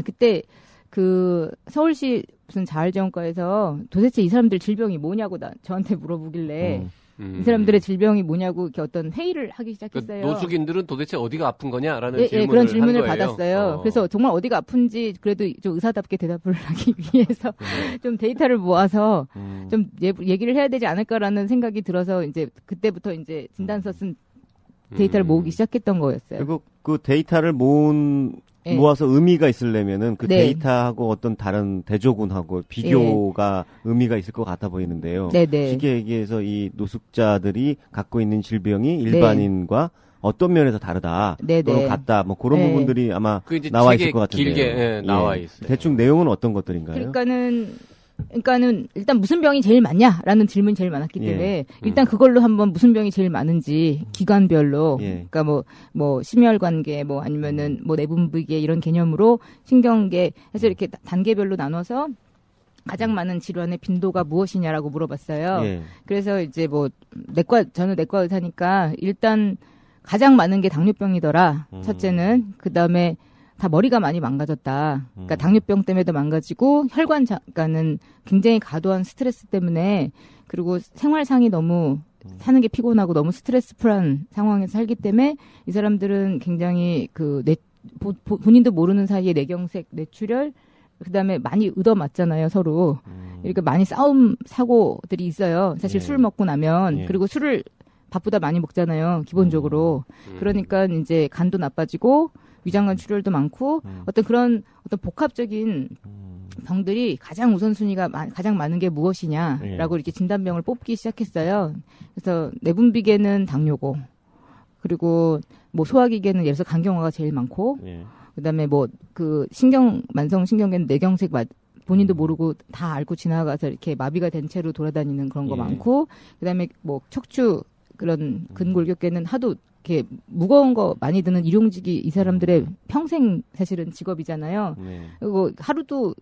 그때 그 서울시 무슨 자활지원과에서 도대체 이 사람들 질병이 뭐냐고 저한테 물어보길래 이 사람들의 질병이 뭐냐고 이렇게 어떤 회의를 하기 시작했어요. 그러니까 노숙인들은 도대체 어디가 아픈 거냐라는 예, 질문을 그런 질문을 한 거예요. 받았어요. 그래서 정말 어디가 아픈지 그래도 좀 의사답게 대답을 하기 위해서 좀 데이터를 모아서 좀 얘기를 해야 되지 않을까라는 생각이 들어서 이제 그때부터 이제 진단서 쓴 데이터를 모으기 시작했던 거였어요. 그리고 그 데이터를 예. 모아서 의미가 있으려면은 그 네. 데이터하고 어떤 다른 대조군하고 비교가 의미가 있을 것 같아 보이는데요. 네네. 쉽게 얘기해서 이 노숙자들이 갖고 있는 질병이 일반인과 어떤 면에서 다르다, 네네. 또는 같다, 뭐 그런 네. 부분들이 아마 그 이제 나와 책에 있을 것 같은데. 길게 나와 있어요. 대충 내용은 어떤 것들인가요? 그러니까는 일단 무슨 병이 제일 많냐라는 질문이 제일 많았기 예. 때문에 일단 그걸로 한번 무슨 병이 제일 많은지 기관별로 예. 그러니까 뭐 심혈관계 뭐 아니면은 뭐 내분비계 이런 개념으로 신경계 해서 이렇게 단계별로 나눠서 가장 많은 질환의 빈도가 무엇이냐라고 물어봤어요. 예. 그래서 이제 뭐 저는 내과 의사니까 일단 가장 많은 게 당뇨병이더라. 첫째는 그다음에 다 머리가 많이 망가졌다. 그러니까 당뇨병 때문에도 망가지고 혈관가는 굉장히 과도한 스트레스 때문에 그리고 생활상이 너무 사는 게 피곤하고 너무 스트레스풀한 상황에서 살기 때문에 이 사람들은 굉장히 본인도 모르는 사이에 뇌경색, 뇌출혈 그다음에 많이 얻어맞잖아요, 서로. 이렇게 많이 사고들이 있어요. 사실 예. 술 먹고 나면 예. 그리고 술을 밥보다 많이 먹잖아요. 기본적으로. 그러니까 이제 간도 나빠지고 위장관 출혈도 많고 어떤 복합적인 병들이 가장 우선순위가 가장 많은 게 무엇이냐라고 이렇게 진단병을 뽑기 시작했어요. 그래서 내분비계는 당뇨고, 그리고 뭐 소화기계는 예를 들어서 간경화가 제일 많고, 그다음에 뭐 그 만성 신경계는 뇌경색 본인도 모르고 다 앓고 지나가서 이렇게 마비가 된 채로 돌아다니는 그런 거 많고, 그다음에 뭐 척추 그런 근골격계는 하도 이렇게 무거운 거 많이 드는 일용직이 이 사람들의 평생 사실은 직업이잖아요. 그리고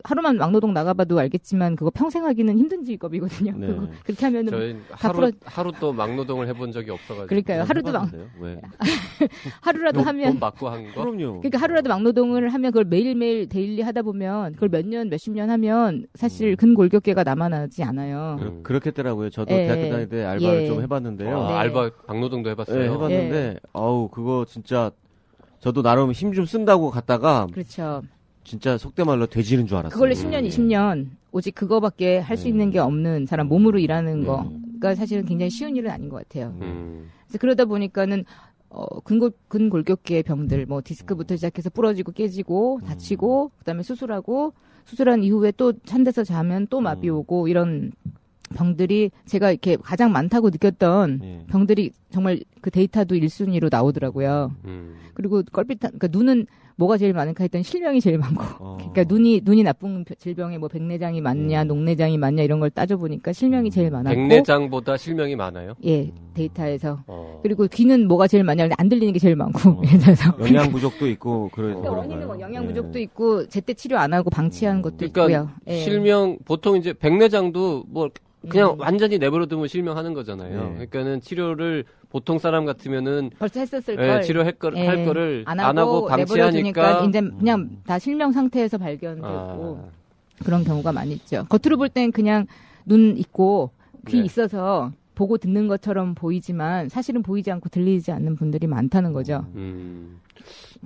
하루만 막노동 나가봐도 알겠지만 그거 평생 하기는 힘든 직업이거든요. 그거 그렇게 하면은 저희 하루 또 막노동을 해본 적이 없어가지고. 그러니까요. 왜? 하루라도 하면 돈 받고 한 거. 그럼요. 그러니까 하루라도 막노동을 하면 그걸 매일매일 데일리 하다 보면 그걸 몇십 년 하면 사실 근골격계가 남아나지 않아요. 그렇겠더라고요. 저도 대학교 다닐 때 알바를 좀 해봤는데요. 알바 막노동도 해봤어요. 네, 해봤는데 그거 진짜 저도 나름 힘 좀 쓴다고 갔다가 그렇죠. 진짜 속된 말로 돼지는 줄 알았어요. 그걸로 10년, 20년 오직 그거밖에 할 수 있는 게 없는 사람 몸으로 일하는 거가 사실은 굉장히 쉬운 일은 아닌 것 같아요. 그래서 그러다 보니까는 근골격계 병들, 뭐 디스크부터 시작해서 부러지고 깨지고 다치고 그다음에 수술한 이후에 또 찬데서 자면 또 마비 오고 이런 병들이 제가 이렇게 가장 많다고 느꼈던 병들이 정말 그 데이터도 1순위로 나오더라고요. 그리고 그러니까 눈은 뭐가 제일 많은가 했더니 실명이 제일 많고. 그러니까 눈이 나쁜 질병에 뭐 백내장이 많냐, 녹내장이 많냐 이런 걸 따져보니까 실명이 제일 많았고. 백내장보다 실명이 많아요? 예, 데이터에서. 그리고 귀는 뭐가 제일 많냐, 안 들리는 게 제일 많고. 예를 들어서. 영양 부족도 있고 그러니까 원인은 뭐 영양 부족도 있고 제때 치료 안 하고 방치한 것도 그러니까 있고요. 실명 보통 이제 백내장도 뭐 그냥 완전히 내버려두면 실명하는 거잖아요. 그러니까는 치료를 보통 사람 같으면은 벌써 했었을 걸 치료할 거를 안 하고 방치하니까 방치하니까 이제 그냥 다 실명 상태에서 발견되고 그런 경우가 많이 있죠. 겉으로 볼 땐 그냥 눈 있고 귀 있어서 보고 듣는 것처럼 보이지만 사실은 보이지 않고 들리지 않는 분들이 많다는 거죠.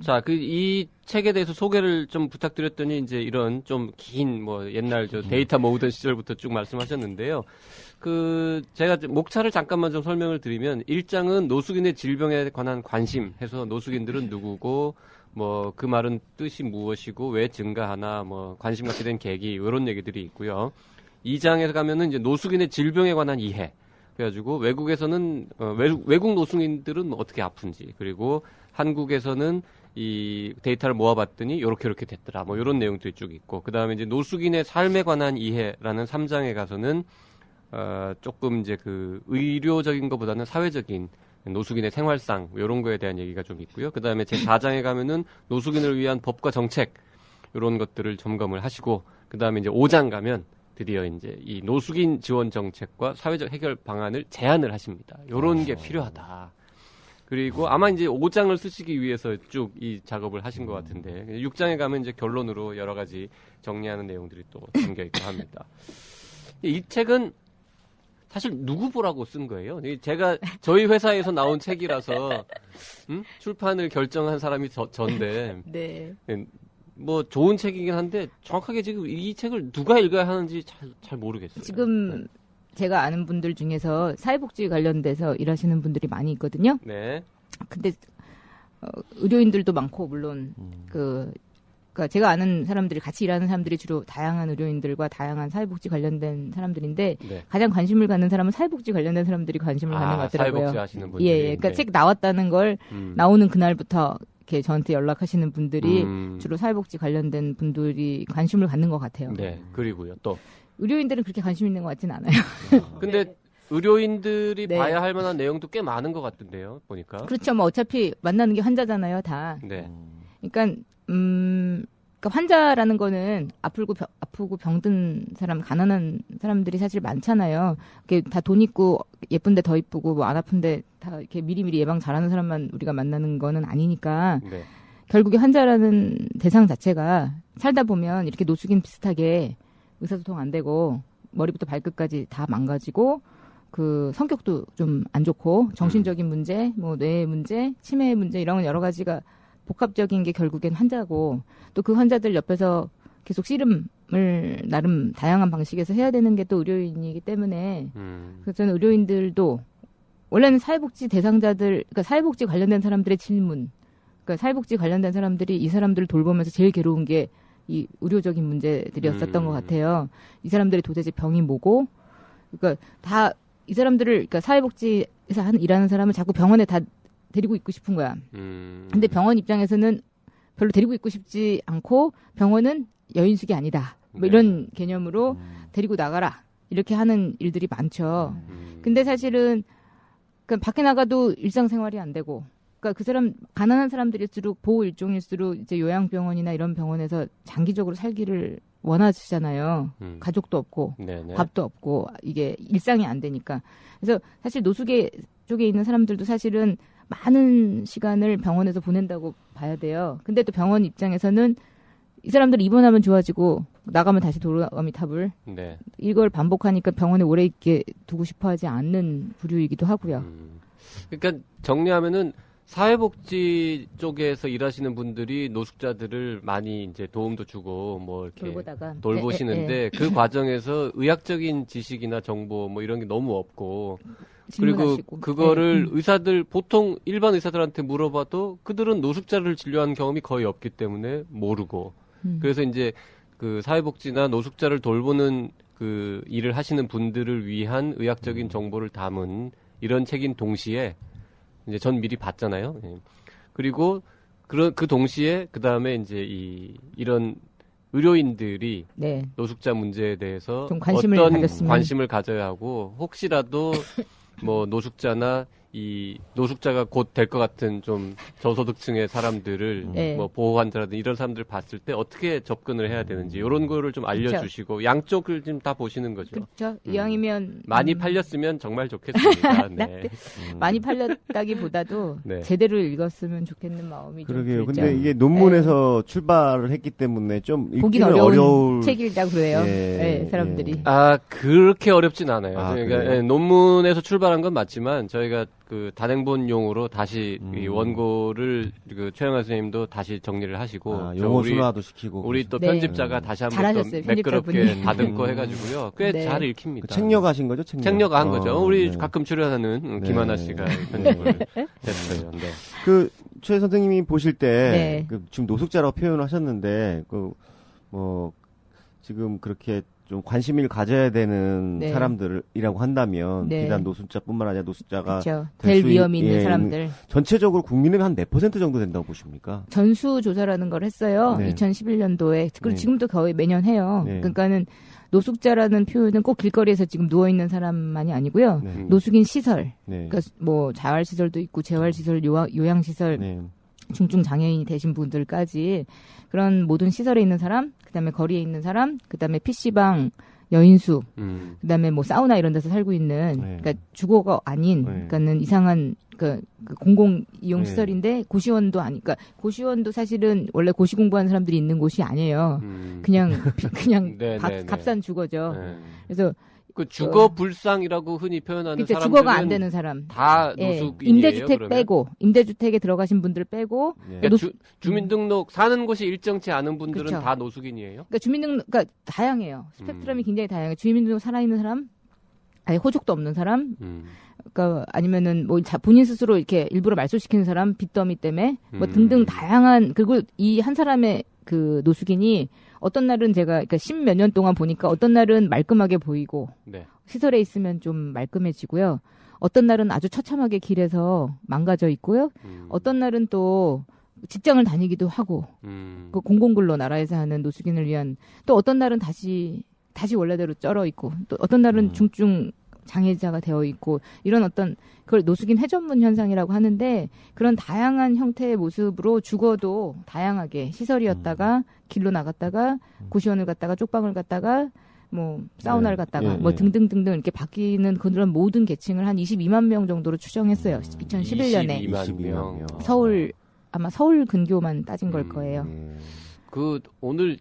자, 이 책에 대해서 소개를 좀 부탁드렸더니 이제 이런 좀 긴 뭐 옛날 저 데이터 모으던 시절부터 쭉 말씀하셨는데요. 제가 목차를 잠깐만 좀 설명을 드리면 1장은 노숙인의 질병에 관한 관심 해서 노숙인들은 누구고 뭐 그 말은 뜻이 무엇이고 왜 증가하나 뭐 관심 갖게 된 계기 이런 얘기들이 있고요. 2장에 가면은 이제 노숙인의 질병에 관한 이해. 그래가지고 외국에서는 외국 노숙인들은 어떻게 아픈지 그리고 한국에서는 이 데이터를 모아봤더니 요렇게 됐더라. 뭐 요런 내용들이 쭉 있고 그다음에 이제 노숙인의 삶에 관한 이해라는 3장에 가서는 조금 이제 그 의료적인 것보다는 사회적인 노숙인의 생활상 요런 거에 대한 얘기가 좀 있고요. 그다음에 제 4장에 가면은 노숙인을 위한 법과 정책 요런 것들을 점검을 하시고 그다음에 이제 5장 가면 드디어 이제 이 노숙인 지원 정책과 사회적 해결 방안을 제안을 하십니다. 요런 게 필요하다. 그리고 아마 이제 5장을 쓰시기 위해서 쭉 이 작업을 하신 것 같은데 6장에 가면 이제 결론으로 여러 가지 정리하는 내용들이 또 담겨 있고 합니다. 이 책은 사실 누구 보라고 쓴 거예요? 제가 저희 회사에서 나온 책이라서 출판을 결정한 사람이 전데 네. 뭐 좋은 책이긴 한데 정확하게 지금 이 책을 누가 읽어야 하는지 잘 모르겠어요. 지금 제가 아는 분들 중에서 사회복지 관련돼서 일하시는 분들이 많이 있거든요. 네. 근데 의료인들도 많고 물론 그러니까 제가 아는 사람들이 같이 일하는 사람들이 주로 다양한 의료인들과 다양한 사회복지 관련된 사람들인데 가장 관심을 갖는 사람은 사회복지 관련된 사람들이 관심을 갖는 것 같더라고요. 사회복지 하시는 분들이. 예. 그러니까 책 나왔다는 걸 나오는 그날부터 이렇게 저한테 연락하시는 분들이 주로 사회복지 관련된 분들이 관심을 갖는 것 같아요. 네. 그리고요 또 의료인들은 그렇게 관심 있는 것 같진 않아요. 근데 의료인들이 봐야 할 만한 내용도 꽤 많은 것 같은데요, 보니까. 그렇죠. 뭐 어차피 만나는 게 환자잖아요, 다. 네. 그러니까 환자라는 거는 아프고 병든 사람, 가난한 사람들이 사실 많잖아요. 다 돈 있고 예쁜데 더 이쁘고 뭐 안 아픈데 다 이렇게 미리미리 예방 잘하는 사람만 우리가 만나는 거는 아니니까. 네. 결국에 환자라는 대상 자체가 살다 보면 이렇게 노숙인 비슷하게 의사소통 안 되고 머리부터 발끝까지 다 망가지고 그 성격도 좀 안 좋고 정신적인 문제, 뭐 뇌의 문제, 치매의 문제 이런 여러 가지가 복합적인 게 결국엔 환자고 또 그 환자들 옆에서 계속 씨름을 나름 다양한 방식에서 해야 되는 게 또 의료인이기 때문에 그래서 저는 의료인들도 원래는 사회복지 대상자들, 그러니까 사회복지 관련된 사람들의 질문, 그러니까 사회복지 관련된 사람들이 이 사람들을 돌보면서 제일 괴로운 게 이 의료적인 문제들이었었던 것 같아요. 이 사람들이 도대체 병이 뭐고, 그러니까 다 이 사람들을, 그러니까 사회복지에서 일하는 사람을 자꾸 병원에 다 데리고 있고 싶은 거야. 근데 병원 입장에서는 별로 데리고 있고 싶지 않고 병원은 여인숙이 아니다. 뭐 이런 개념으로 데리고 나가라. 이렇게 하는 일들이 많죠. 근데 사실은 그러니까 밖에 나가도 일상생활이 안 되고, 그러니까 그 사람 가난한 사람들일수록 보호 일종일수록 이제 요양병원이나 이런 병원에서 장기적으로 살기를 원하시잖아요. 가족도 없고 네네. 밥도 없고 이게 일상이 안 되니까. 그래서 사실 노숙의 쪽에 있는 사람들도 사실은 많은 시간을 병원에서 보낸다고 봐야 돼요. 근데 또 병원 입장에서는 이 사람들 입원하면 좋아지고 나가면 다시 도로아미타불. 네. 이걸 반복하니까 병원에 오래 있게 두고 싶어하지 않는 부류이기도 하고요. 그러니까 정리하면은 사회복지 쪽에서 일하시는 분들이 노숙자들을 많이 이제 도움도 주고 뭐 이렇게 돌보시는데 그 과정에서 의학적인 지식이나 정보 뭐 이런 게 너무 없고 그리고 그거를 의사들 보통 일반 의사들한테 물어봐도 그들은 노숙자를 진료한 경험이 거의 없기 때문에 모르고 그래서 이제 그 사회복지나 노숙자를 돌보는 그 일을 하시는 분들을 위한 의학적인 정보를 담은 이런 책인 동시에 이제 전 미리 봤잖아요. 예. 그리고 그 동시에 그 다음에 이제 이런 의료인들이 네. 노숙자 문제에 대해서 좀 관심을 어떤 가졌으면. 관심을 가져야 하고 혹시라도 뭐 노숙자나 이 노숙자가 곧 될 것 같은 좀 저소득층의 사람들을 네. 뭐 보호 환자라든지 이런 사람들 봤을 때 어떻게 접근을 해야 되는지 이런 거를 좀 알려주시고 양쪽을 좀 다 보시는 거죠. 그렇죠. 이왕이면 많이 팔렸으면 정말 좋겠습니다. 네. 많이 팔렸다기보다도 네. 제대로 읽었으면 좋겠는 마음이 그러게요. 좀 들죠. 근데 이게 논문에서 출발을 했기 때문에 좀 보긴 읽기는 어려운 책이라고 그래요. 예, 네, 사람들이. 아, 그렇게 어렵진 않아요. 아, 그러니까 그래요? 예, 논문에서 출발한 건 맞지만 저희가 그 단행본용으로 다시 이 원고를 그 최영하 선생님도 다시 정리를 하시고 용어 순화도 시키고 우리 또 네. 편집자가 다시 한번 또 잘하셨어요, 매끄럽게 편집자분이. 다듬고 해가지고요. 꽤 네. 잘 읽힙니다. 책녀가신 거죠? 책녀가 한 거죠. 우리 네. 가끔 출연하는 네. 김하나 씨가 편집을 했어요. 네. 그 최 선생님이 보실 때 네. 그 지금 노숙자라고 표현하셨는데 그 뭐 지금 그렇게 좀 관심을 가져야 되는 네. 사람들이라고 한다면 네. 비단 노숙자뿐만 아니라 노숙자가 그렇죠. 될 될 수 위험이 있는 예, 사람들. 전체적으로 국민의 한 몇 퍼센트 정도 된다고 보십니까? 전수조사라는 걸 했어요. 네. 2011년도에. 그리고 네. 지금도 거의 매년 해요. 네. 그러니까는 노숙자라는 표현은 꼭 길거리에서 지금 누워있는 사람만이 아니고요. 네. 노숙인 시설. 네. 그러니까 뭐 자활시설도 있고 재활시설, 요양시설, 네. 중증 장애인이 되신 분들까지 그런 모든 시설에 있는 사람, 그다음에 거리에 있는 사람, 그다음에 PC방, 여인숙, 그다음에 뭐 사우나 이런 데서 살고 있는 네. 그러니까 주거가 아닌 네. 그러니까는 이상한 그 공공 이용 네. 시설인데 고시원도 아니 그러니까 고시원도 사실은 원래 고시 공부하는 사람들이 있는 곳이 아니에요. 그냥 네, 네, 네. 값싼 주거죠. 네. 그래서 그 주거 불상이라고 흔히 표현하는 그쵸, 사람들은 주거가 안 되는 사람. 다 예, 노숙인이에요. 임대주택 그러면? 빼고 임대주택에 들어가신 분들 빼고 그러니까 주민등록 사는 곳이 일정치 않은 분들은 그쵸. 다 노숙인이에요? 그러니까 주민등록 그러니까 다양해요. 스펙트럼이 굉장히 다양해요. 주민등록 살아있는 사람, 아니 호족도 없는 사람, 그러니까 아니면은 뭐 본인 스스로 이렇게 일부러 말소시키는 사람, 빚더미 때문에 뭐 등등 다양한 그리고 이 한 사람의 그 노숙인이 어떤 날은 제가 그러니까 10몇 년 동안 보니까 어떤 날은 말끔하게 보이고 네. 시설에 있으면 좀 말끔해지고요. 어떤 날은 아주 처참하게 길에서 망가져 있고요. 어떤 날은 또 직장을 다니기도 하고 그 공공근로 나라에서 하는 노숙인을 위한 또 어떤 날은 다시 원래대로 쩔어 있고 또 어떤 날은 중증 장애자가 되어 있고 이런 어떤 그걸 노숙인 해전문 현상이라고 하는데 그런 다양한 형태의 모습으로 주거도 다양하게 시설이었다가 길로 나갔다가 고시원을 갔다가 쪽방을 갔다가 뭐 사우나를 갔다가 뭐 등등등등 이렇게 바뀌는 그런 모든 계층을 한 22만 명 정도로 추정했어요. 2011년에 22만 명. 서울 아마 서울 근교만 따진 걸 거예요. 그 오늘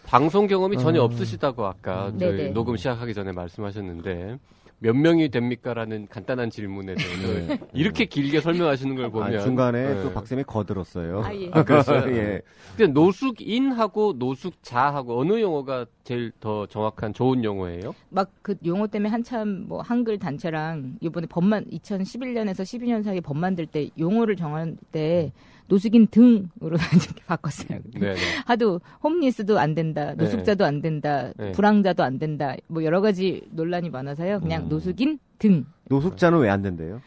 방송 경험이 전혀 없으시다고 아까 저희 네네. 녹음 시작하기 전에 말씀하셨는데 몇 명이 됩니까라는 간단한 질문에 대해서 이렇게 길게 설명하시는 걸 보면 중간에 또 박쌤이 거들었어요. 아, 예. 그랬어요. 예. 근데 노숙인하고 노숙자하고 어느 용어가 제일 더 정확한 좋은 용어예요? 막 그 용어 때문에 한참 뭐 한글 단체랑 이번에 법만 2011년에서 12년 사이에 법 만들 때 용어를 정할 때 노숙인 등으로 이렇게 바꿨어요. 네. 하도 홈리스도 안 된다, 노숙자도 안 된다, 네. 불황자도 안 된다, 뭐 여러 가지 논란이 많아서요. 그냥 노숙인 등. 노숙자는 왜 안 된대요?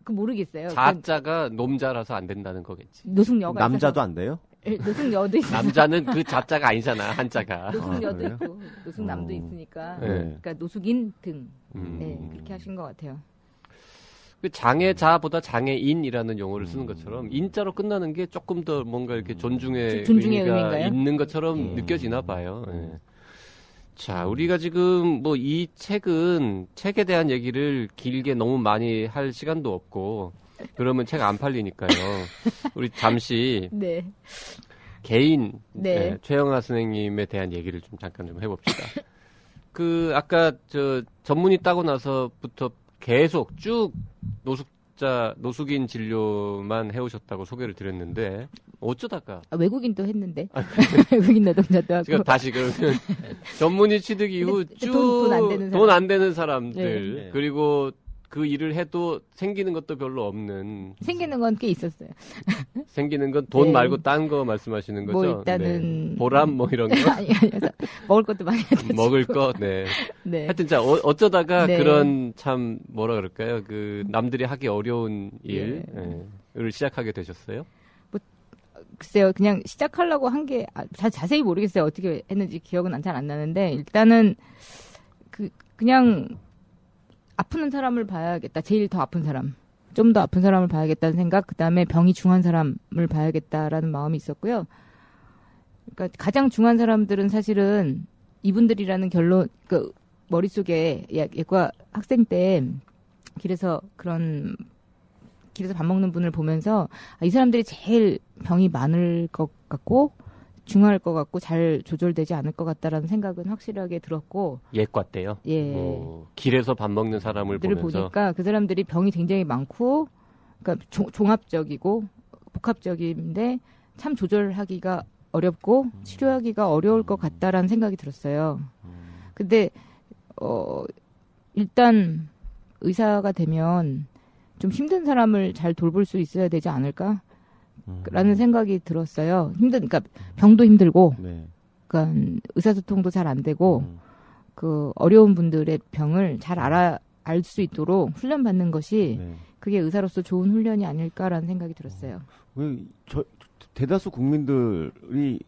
그 모르겠어요. 자자가 놈자라서 안 된다는 거겠지. 노숙녀가 남자도 안 돼요? 노숙녀도 있어요. 남자는 그 자자가 아니잖아, 한자가. 노숙녀도 그래요? 있고 노숙남도 있으니까. 네. 그러니까 노숙인 등. 음. 네, 그렇게 하신 것 같아요. 그 장애자보다 장애인이라는 용어를 쓰는 것처럼 인자로 끝나는 게 조금 더 뭔가 이렇게 존중의 의미가 의미인가요? 있는 것처럼 느껴지나 봐요. 예. 자, 우리가 지금 뭐 이 책에 대한 얘기를 길게 너무 많이 할 시간도 없고 그러면 책 안 팔리니까요. 우리 잠시 네. 개인 네. 최영하 선생님에 대한 얘기를 좀 잠깐 좀 해봅시다. 그 아까 저 전문의 따고 나서부터 계속 쭉 노숙인 진료만 해오셨다고 소개를 드렸는데 어쩌다가 외국인도 했는데 외국인 노동자도 하고 지금 다시 그러면 전문의 취득 이후 근데 쭉 돈 안 되는 사람. 돈 안 되는 사람들 네. 그리고 그 일을 해도 생기는 것도 별로 없는 생기는 건 꽤 있었어요. 생기는 건 돈 네. 말고 딴 거 말씀하시는 거죠? 뭐 일단은 네. 보람 뭐 이런 거 아니 먹을 것도 많이 해가지고. 먹을 거 네. 네. 하여튼 자 어쩌다가 네. 그런 참 뭐라 그럴까요? 그 남들이 하기 어려운 일을 시작하게 되셨어요? 글쎄요, 그냥 시작하려고 한 게 자세히 모르겠어요. 어떻게 했는지 기억은 잘 안 나는데 일단은 그냥 아픈 사람을 봐야겠다. 제일 더 아픈 사람, 좀 더 아픈 사람을 봐야겠다는 생각. 그 다음에 병이 중한 사람을 봐야겠다라는 마음이 있었고요. 그러니까 가장 중한 사람들은 사실은 이분들이라는 결론, 그 머릿속에 예과 학생 때 길에서 밥 먹는 분을 보면서 이 사람들이 제일 병이 많을 것 같고 중할 것 같고 잘 조절되지 않을 것 같다라는 생각은 확실하게 들었고 예과 때요. 예. 길에서 밥 먹는 사람을 들을 보면서 보니까 그 사람들이 병이 굉장히 많고 그러니까 종합적이고 복합적인데 참 조절하기가 어렵고 치료하기가 어려울 것 같다라는 생각이 들었어요. 근데 일단 의사가 되면 좀 힘든 사람을 잘 돌볼 수 있어야 되지 않을까? 라는 생각이 들었어요. 그러니까 병도 힘들고, 네. 그러니까 의사소통도 잘 안 되고, 그 어려운 분들의 병을 잘 알 수 있도록 훈련받는 것이 네. 그게 의사로서 좋은 훈련이 아닐까라는 생각이 들었어요. 대다수 국민들이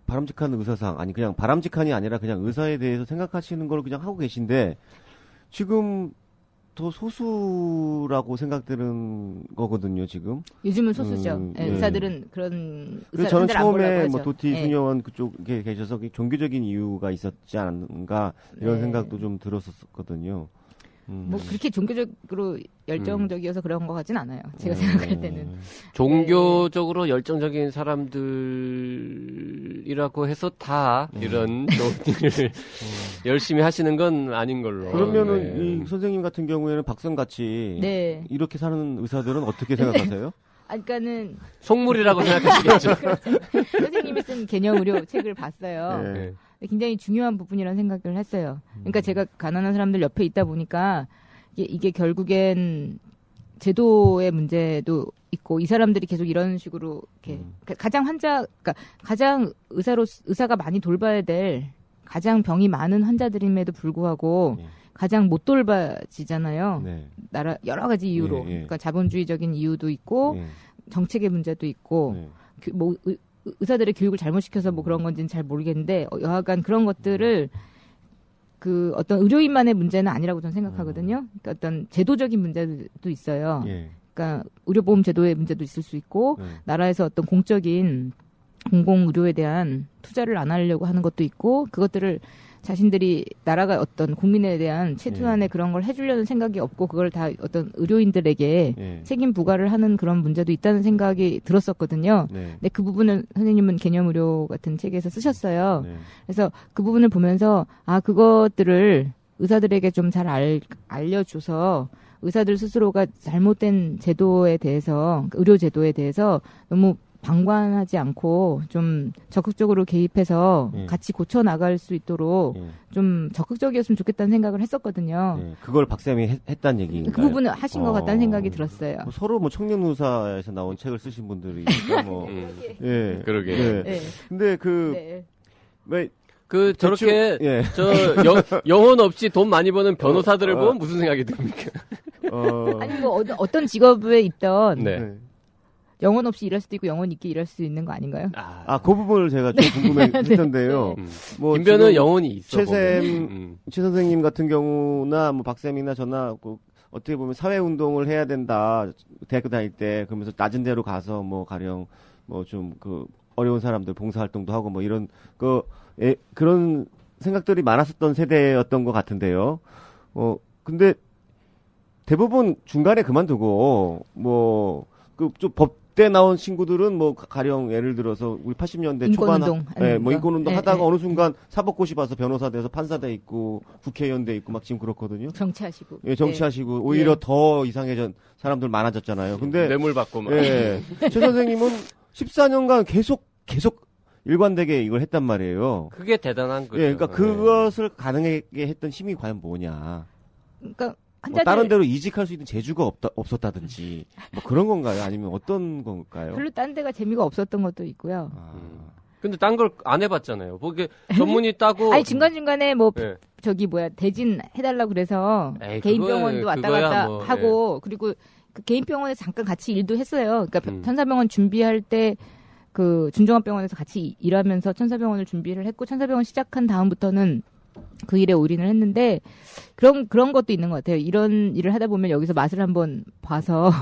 바람직한 의사상, 아니 그냥 바람직한이 아니라 그냥 의사에 대해서 생각하시는 걸 그냥 하고 계신데 지금 더 소수라고 생각되는 거거든요, 지금. 요즘은 소수죠. 예. 의사들은 그런 그래서 저는 의사들 안 보려고 처음에 하죠. 뭐 도티 예. 수녀원 그쪽에 계셔서 종교적인 이유가 있었지 않은가 이런 네. 생각도 좀 들었었거든요. 뭐 그렇게 종교적으로 열정적이어서 그런 것 같진 않아요. 제가 생각할 때는. 종교적으로 열정적인 사람들이라고 해서 다 이런 일을 열심히 하시는 건 아닌 걸로. 그러면은 네. 이 선생님 같은 경우에는 박선같이 네. 이렇게 사는 의사들은 어떻게 생각하세요? 그러니까는 속물이라고 생각하시겠죠. 선생님이 쓴 개념 의료 책을 봤어요. 네. 굉장히 중요한 부분이라는 생각을 했어요. 그러니까 제가 가난한 사람들 옆에 있다 보니까 이게 결국엔 제도의 문제도 있고 이 사람들이 계속 이런 식으로 이렇게 그러니까 가장 의사가 많이 돌봐야 될 가장 병이 많은 환자들임에도 불구하고 네. 가장 못 돌봐지잖아요. 네. 여러 가지 이유로. 예, 예. 그러니까 자본주의적인 이유도 있고 네. 정책의 문제도 있고 네. 의사들의 교육을 잘못시켜서 뭐 그런 건지는 잘 모르겠는데 여하간 그런 것들을 그 어떤 의료인만의 문제는 아니라고 저는 생각하거든요. 그러니까 어떤 제도적인 문제도 있어요. 예. 그러니까 의료보험 제도의 문제도 있을 수 있고 네. 나라에서 어떤 공적인 공공의료에 대한 투자를 안 하려고 하는 것도 있고 그것들을 자신들이 나라가 어떤 국민에 대한 최소한의 그런 걸 해주려는 생각이 없고 그걸 다 어떤 의료인들에게 예. 책임 부과를 하는 그런 문제도 있다는 생각이 들었었거든요. 네. 근데 그 부분을 선생님은 개념의료 같은 책에서 쓰셨어요. 네. 그래서 그 부분을 보면서 그것들을 의사들에게 좀 잘 알려줘서 의사들 스스로가 잘못된 제도에 대해서, 의료 제도에 대해서 너무 방관하지 않고 좀 적극적으로 개입해서 같이 고쳐 나갈 수 있도록 좀 적극적이었으면 좋겠다는 생각을 했었거든요. 그걸 박쌤이 했다는 얘기인가요? 그 부분을 하신 것 같다는 생각이 들었어요. 뭐 서로 뭐 청년의사에서 나온 책을 쓰신 분들이 뭐 예. 그러게. 예. 네. 근데 네. 왜 저렇게 예. 영혼 없이 돈 많이 버는 변호사들을 보면 무슨 생각이 듭니까? 아니 뭐 어떤 직업에 있던 네. 영혼 없이 일할 수도 있고 영혼 있게 일할 수 있는 거 아닌가요? 그 부분을 제가 좀 궁금했던데요. 뭐 김변은 영혼이 있어. 최 선생님 같은 경우나 뭐 박쌤이나 저나 어떻게 보면 사회 운동을 해야 된다. 대학교 다닐 때 그러면서 낮은 데로 가서 뭐 가령 뭐 좀 어려운 사람들 봉사활동도 하고 뭐 이런 그런 생각들이 많았었던 세대였던 것 같은데요. 근데 대부분 중간에 그만두고 좀 법대 나온 친구들은 뭐 가령 예를 들어서 우리 80년대 초반 뭐 인권운동 하다가 어느 순간 사법고시 봐서 변호사 돼서 판사 돼 있고 국회의원 돼 있고 막 지금 그렇거든요. 정치하시고. 예, 정치하시고 오히려 더 이상해진 사람들 많아졌잖아요. 근데 뇌물 받고 막. 예. 최 선생님은 14년간 계속 일관되게 이걸 했단 말이에요. 그게 대단한 거죠. 예, 그러니까 그것을 가능하게 했던 힘이 과연 뭐냐. 그러니까 다른 데로 이직할 수 있는 재주가 없었다든지 뭐 그런 건가요? 아니면 어떤 건가요? 별로 딴 데가 재미가 없었던 것도 있고요. 근데 딴 걸 안 해봤잖아요. 뭐 이게 전문의 따고. 아니 중간중간에 뭐 네. 대진 해달라고 그래서 에이, 개인 병원도 왔다 갔다 뭐, 하고 그리고 그 개인 병원에서 잠깐 같이 일도 했어요. 그러니까 천사병원 준비할 때 그 준종합병원에서 같이 일하면서 천사병원을 준비를 했고 천사병원 시작한 다음부터는 그 일에 올인을 했는데 그런 것도 있는 것 같아요. 이런 일을 하다 보면 여기서 맛을 한번 봐서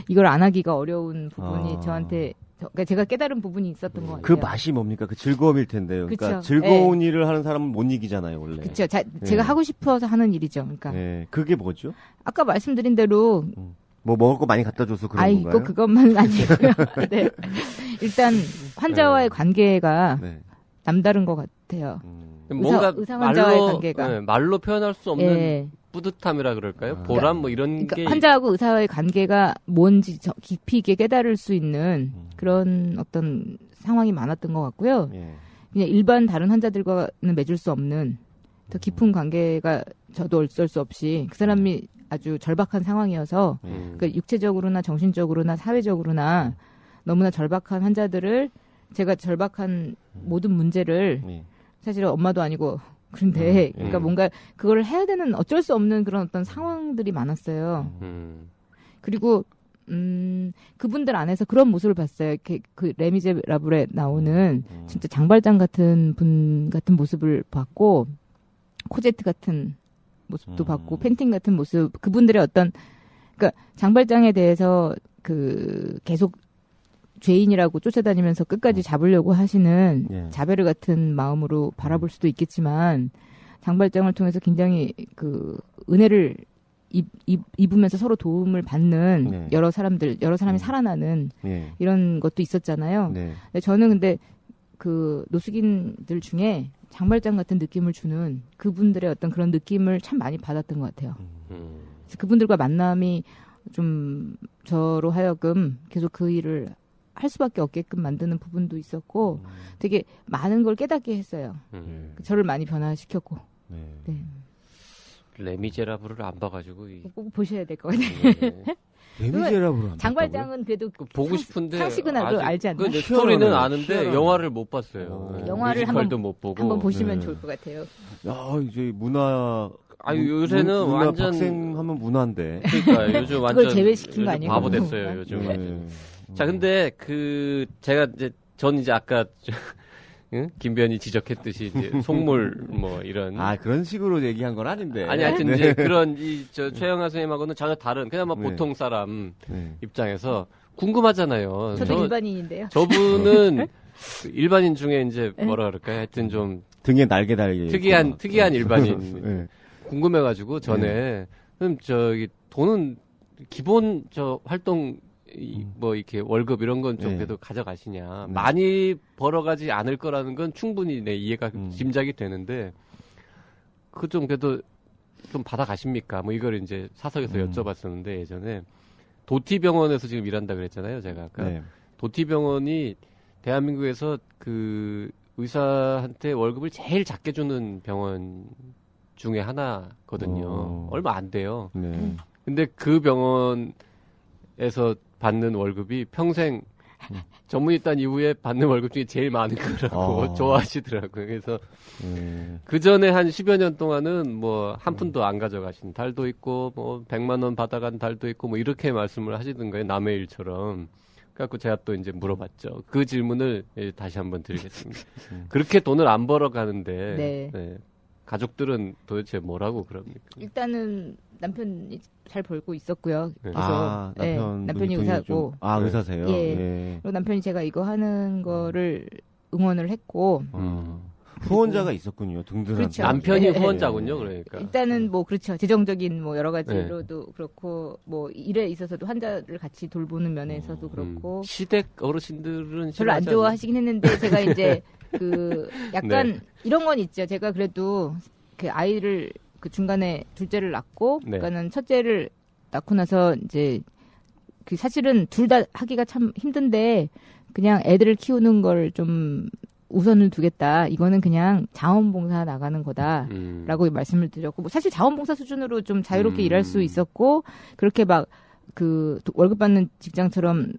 이걸 안 하기가 어려운 부분이 저한테 그러니까 제가 깨달은 부분이 있었던 것 같아요. 그 맛이 뭡니까? 그 즐거움일 텐데요. 그러니까 그쵸? 즐거운 일을 하는 사람은 못 이기잖아요, 원래. 그렇죠. 제가 하고 싶어서 하는 일이죠. 그러니까 그게 뭐죠? 아까 말씀드린 대로 뭐 먹을 거 많이 갖다 줘서 그런 건가요? 꼭 그것만 아니고요. 네. 일단 환자와의 관계가 남다른 것 같아요. 뭔가 의사 환자와의 관계가 말로 표현할 수 없는 뿌듯함이라 그럴까요? 보람 뭐 이런 그러니까 게 환자하고 의사와의 관계가 뭔지 깊이 있게 깨달을 수 있는 그런 어떤 상황이 많았던 것 같고요. 그냥 일반 다른 환자들과는 맺을 수 없는 더 깊은 관계가 저도 어쩔 수 없이 그 사람이 아주 절박한 상황이어서 그러니까 육체적으로나 정신적으로나 사회적으로나 너무나 절박한 환자들을 제가 절박한 모든 문제를 사실 엄마도 아니고 그런데 그러니까 뭔가 그걸 해야 되는 어쩔 수 없는 그런 어떤 상황들이 많았어요. 그리고 그분들 안에서 그런 모습을 봤어요. 이렇게 그 레미제라블에 나오는 진짜 장발장 같은 분 같은 모습을 봤고 코제트 같은 모습도 봤고 팬팅 같은 모습 그분들의 어떤 그러니까 장발장에 대해서 계속 죄인이라고 쫓아다니면서 끝까지 잡으려고 하시는 자베르 같은 마음으로 바라볼 수도 있겠지만 장발장을 통해서 굉장히 은혜를 입으면서 서로 도움을 받는 여러 사람이 살아나는 이런 것도 있었잖아요. 근데 저는 근데 그 노숙인들 중에 장발장 같은 느낌을 주는 그분들의 어떤 그런 느낌을 참 많이 받았던 것 같아요. 그래서 그분들과 만남이 좀 저로 하여금 계속 그 일을 할 수밖에 없게끔 만드는 부분도 있었고 되게 많은 걸 깨닫게 했어요. 저를 많이 변화시켰고. 네. 레미제라블을 안 봐가지고 꼭 보셔야 될 것 같아요. 레미제라블 장발장은 그래도 보고 싶은데 상식은 알지 않나요? 스토리는 아는데 영화를 못 봤어요. 영화를 뮤지컬도 못 보고 한번 보시면 좋을 것 같아요. 야, 이제 문화 요새는 완전 박생하면 문화인데. 그러니까 요즘 완전 그걸 제외시킨 거 아니에요? 바보 됐어요, 요즘. 자, 근데 제가 전 이제 아까 김변이 지적했듯이 이제 속물 뭐 이런 그런 식으로 얘기한 건 아닌데. 아니 하여튼 이제 그런 최영하 선생님하고는 전혀 다른 그냥 뭐 보통 사람 입장에서 궁금하잖아요. 저도 일반인인데요. 저분은 일반인 중에 이제 뭐라 그럴까요? 하여튼 좀 등에 날개 달린 특이한 일반인 궁금해가지고 전에 그럼 돈은 기본 활동 뭐 이렇게 월급 이런 건 좀 그래도 가져가시냐. 많이 벌어가지 않을 거라는 건 충분히 이해가 짐작이 되는데 그 좀 그래도 좀 받아가십니까? 뭐 이걸 이제 사석에서 여쭤봤었는데 예전에 도티병원에서 지금 일한다 그랬잖아요. 제가 아까 네. 도티병원이 대한민국에서 그 의사한테 월급을 제일 작게 주는 병원 중에 하나거든요. 얼마 안 돼요. 네. 근데 그 병원에서 받는 월급이 평생 전문의 딴 이후에 받는 월급 중에 제일 많은 거라고 좋아하시더라고요. 그래서 그 전에 한 10여 년 동안은 뭐 한 푼도 안 가져가신 달도 있고 뭐 100만 원 받아간 달도 있고 뭐 이렇게 말씀을 하시던 거예요. 남의 일처럼. 그래갖고 제가 또 이제 물어봤죠. 그 질문을 다시 한번 드리겠습니다. 그렇게 돈을 안 벌어가는데 네. 가족들은 도대체 뭐라고 그럽니까? 일단은 남편이 잘 벌고 있었고요. 네. 그래서 남편이 의사고. 의사세요? 예. 예. 그리고 남편이 제가 이거 하는 거를 응원을 했고. 후원자가 있었군요. 든든한. 그렇죠. 남편이 네. 후원자군요. 그러니까. 일단은 뭐 그렇죠. 재정적인 뭐 여러 가지로도 그렇고 뭐 일에 있어서도 환자를 같이 돌보는 면에서도 그렇고. 시댁 어르신들은 별로 안 좋아하시긴 했는데 제가 이제 그 약간 이런 건 있죠. 제가 그래도 그 아이를 그 중간에 둘째를 낳고 그러니까는 첫째를 낳고 나서 이제 그 사실은 둘 다 하기가 참 힘든데 그냥 애들을 키우는 걸 좀 우선을 두겠다. 이거는 그냥 자원봉사 나가는 거다라고 말씀을 드렸고, 뭐 사실 자원봉사 수준으로 좀 자유롭게 일할 수 있었고, 그렇게 막 그 월급 받는 직장처럼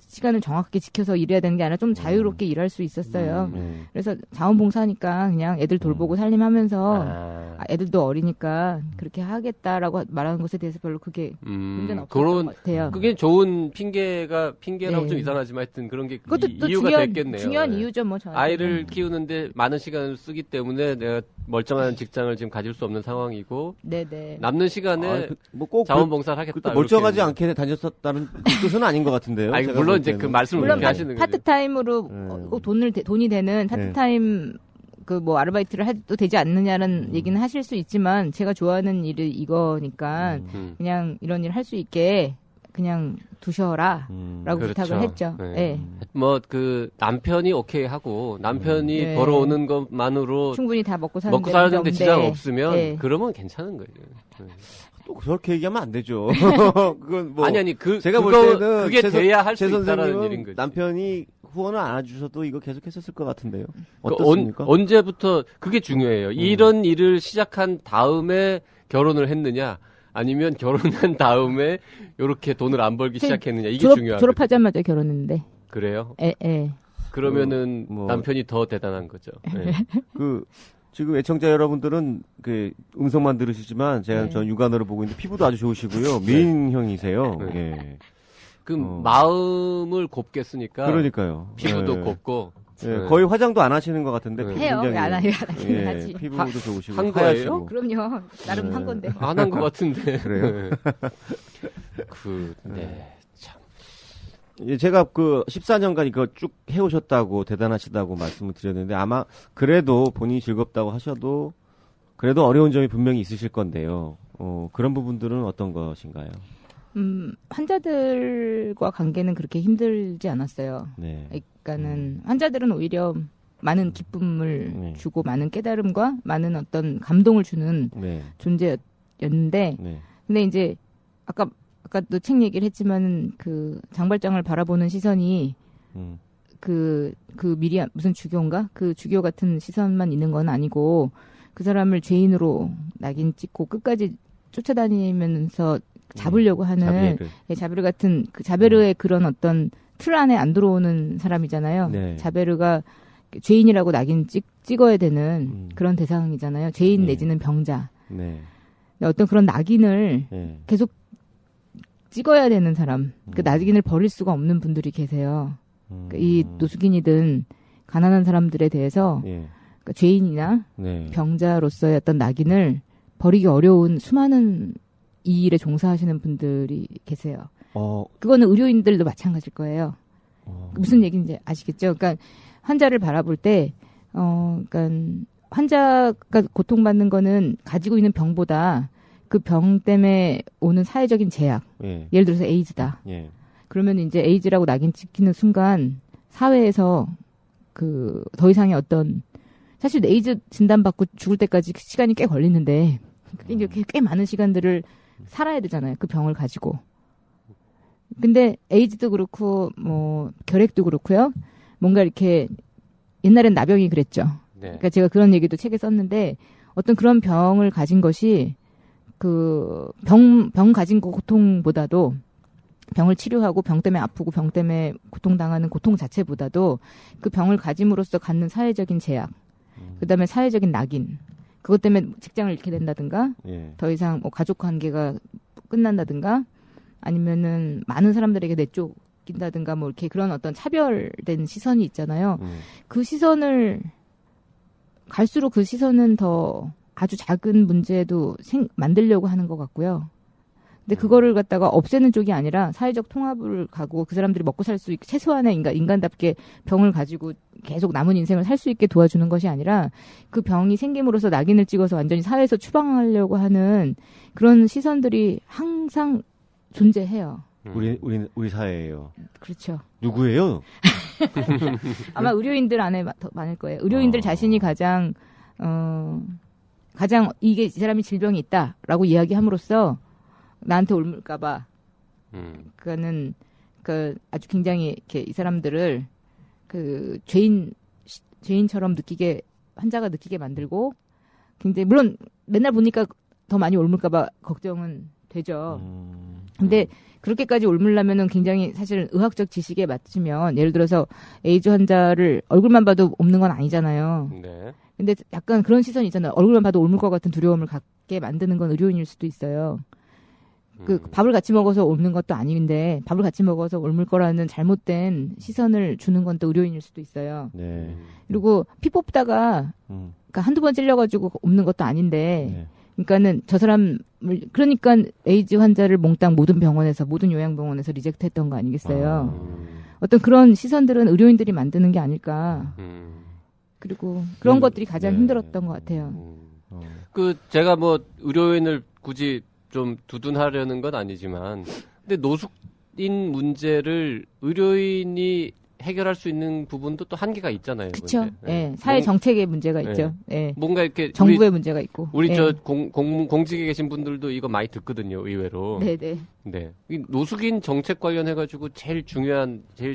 시간을 정확하게 지켜서 일해야 되는 게 아니라 좀 자유롭게 일할 수 있었어요. 그래서 자원봉사니까 그냥 애들 돌보고 살림하면서 애들도 어리니까 그렇게 하겠다라고 말하는 것에 대해서 별로 그게 문제는 없었던 것 같아요. 그게 좋은 핑계라고 좀 이상하지만 하여튼 그런 게 그것도 또 이유가 됐겠네요. 중요한 이유죠, 뭐 저한테. 아이를 키우는데 많은 시간을 쓰기 때문에 내가 멀쩡한 직장을 지금 가질 수 없는 상황이고 남는 시간에 뭐 꼭 자원봉사를 하겠다. 멀쩡하지 않게 다녔었다는 그 뜻은 아닌 것 같은데요. 아니, 물론 이제 그 말씀을 물론 그렇게 하시는 거죠. 파트타임으로 돈이 되는 파트타임 그 뭐 아르바이트를 해도 되지 않느냐는 얘기는 하실 수 있지만 제가 좋아하는 일이 이거니까 그냥 이런 일 할 수 있게 그냥 두셔라라고 부탁을 했죠. 뭐 그 남편이 오케이 하고 남편이 벌어오는 것만으로 충분히 다 먹고 사는데 지장 없으면 그러면 괜찮은 거예요. 또 그렇게 얘기하면 안 되죠. 그건 뭐 아니 제가 볼 때는 그게 돼야 할 수 있다라는 일인 거죠. 남편이 후원을 안 해주셔도 이거 계속했었을 것 같은데요. 어떻습니까? 언제부터 그게 중요해요. 이런 일을 시작한 다음에 결혼을 했느냐, 아니면 결혼한 다음에 이렇게 돈을 안 벌기 시작했느냐, 이게 중요하거든요. 졸업하자마자 결혼했는데. 그래요? 예. 그러면은 남편이 더 대단한 거죠. 지금 애청자 여러분들은 그 음성만 들으시지만 전 육안으로 보고 있는데 피부도 아주 좋으시고요. 미인형이세요. 예. 그 마음을 곱게 쓰니까. 그러니까요. 피부도 곱고. 거의 화장도 안 하시는 것 같은데. 해요. 왜 안 해요? 하지. 피부도 좋으시고. 한 거예요? 그럼요. 나름 한 건데. 안 한 것 같은데. 그래요? 참. 제가 그 14년간 이거 쭉 해오셨다고 대단하시다고 말씀을 드렸는데 아마 그래도 본인이 즐겁다고 하셔도 그래도 어려운 점이 분명히 있으실 건데요. 그런 부분들은 어떤 것인가요? 환자들과 관계는 그렇게 힘들지 않았어요. 그러니까는 환자들은 오히려 많은 기쁨을 주고 많은 깨달음과 많은 어떤 감동을 주는 존재였는데, 근데 이제 아까도 책 얘기를 했지만 그 장발장을 바라보는 시선이 그 미리 무슨 주교인가? 그 주교 같은 시선만 있는 건 아니고 그 사람을 죄인으로 낙인 찍고 끝까지 쫓아다니면서 잡으려고 하는 자베르 같은 그 자베르의 그런 어떤 틀 안에 안 들어오는 사람이잖아요. 자베르가 죄인이라고 낙인 찍어야 되는 그런 대상이잖아요. 죄인 내지는 병자. 어떤 그런 낙인을 계속 찍어야 되는 사람, 그 낙인을 버릴 수가 없는 분들이 계세요. 이 노숙인이든 가난한 사람들에 대해서 그러니까 죄인이나 병자로서의 어떤 낙인을 버리기 어려운 수많은 이 일에 종사하시는 분들이 계세요. 그거는 의료인들도 마찬가지일 거예요. 무슨 얘기인지 아시겠죠? 그러니까 환자를 바라볼 때, 그러니까 환자가 고통받는 거는 가지고 있는 병보다 그 병 때문에 오는 사회적인 제약. 예를 들어서 에이즈다. 그러면 이제 에이즈라고 낙인 찍히는 순간 사회에서 그 더 이상의 어떤 사실 에이즈 진단받고 죽을 때까지 시간이 꽤 걸리는데 꽤 많은 시간들을 살아야 되잖아요. 그 병을 가지고. 근데 에이즈도 그렇고 뭐 결핵도 그렇고요. 뭔가 이렇게 옛날엔 나병이 그랬죠. 네. 그러니까 제가 그런 얘기도 책에 썼는데 어떤 그런 병을 가진 것이 그 병 가진 고통보다도 병을 치료하고 병 때문에 아프고 병 때문에 고통당하는 고통 자체보다도 그 병을 가짐으로써 갖는 사회적인 제약, 그다음에 사회적인 낙인, 그것 때문에 직장을 잃게 된다든가, 예. 더 이상 뭐 가족 관계가 끝난다든가, 아니면은 많은 사람들에게 내쫓긴다든가, 뭐 이렇게 그런 어떤 차별된 시선이 있잖아요. 그 시선을 갈수록 그 시선은 더 아주 작은 문제도 만들려고 하는 것 같고요. 근데 그거를 갖다가 없애는 쪽이 아니라 사회적 통합을 가고 그 사람들이 먹고 살 수 있게 최소한의 인간답게 병을 가지고 계속 남은 인생을 살 수 있게 도와주는 것이 아니라 그 병이 생김으로써 낙인을 찍어서 완전히 사회에서 추방하려고 하는 그런 시선들이 항상 존재해요. 우리 사회예요. 그렇죠. 누구예요? 아마 의료인들 안에 더 많을 거예요. 의료인들 자신이 가장 이게 이 사람이 질병이 있다라고 이야기함으로써 나한테 옮을까봐, 그거는 아주 굉장히 이렇게 이 사람들을 그 죄인처럼 환자가 느끼게 만들고, 굉장히 물론 맨날 보니까 더 많이 옮을까봐 걱정은 되죠. 근데 그렇게까지 옮으려면은 굉장히 사실은 의학적 지식에 맞추면, 예를 들어서 에이즈 환자를 얼굴만 봐도 옮는 건 아니잖아요. 네. 근데 약간 그런 시선이 있잖아요. 얼굴만 봐도 옮을 것 같은 두려움을 갖게 만드는 건 의료인일 수도 있어요. 밥을 같이 먹어서 옮는 것도 아닌데 밥을 같이 먹어서 옮을 거라는 잘못된 시선을 주는 건 또 의료인일 수도 있어요. 네. 그리고 피 뽑다가 그러니까 한두 번 찔려가지고 옮는 것도 아닌데, 그러니까는 저 사람을, 그러니까 에이즈 환자를 몽땅 모든 요양병원에서 리젝트했던 거 아니겠어요. 어떤 그런 시선들은 의료인들이 만드는 게 아닐까. 그리고 그런 것들이 가장 힘들었던 것 같아요. 제가 뭐 의료인을 굳이 좀 두둔하려는 건 아니지만, 근데 노숙인 문제를 의료인이 해결할 수 있는 부분도 또 한계가 있잖아요. 그렇죠. 예, 사회 정책의 문제가 있죠. 예. 뭔가 이렇게 정부의 문제가 있고. 우리 예. 저 공직에 계신 분들도 이거 많이 듣거든요. 의외로. 네네. 네. 이 노숙인 정책 관련해가지고 제일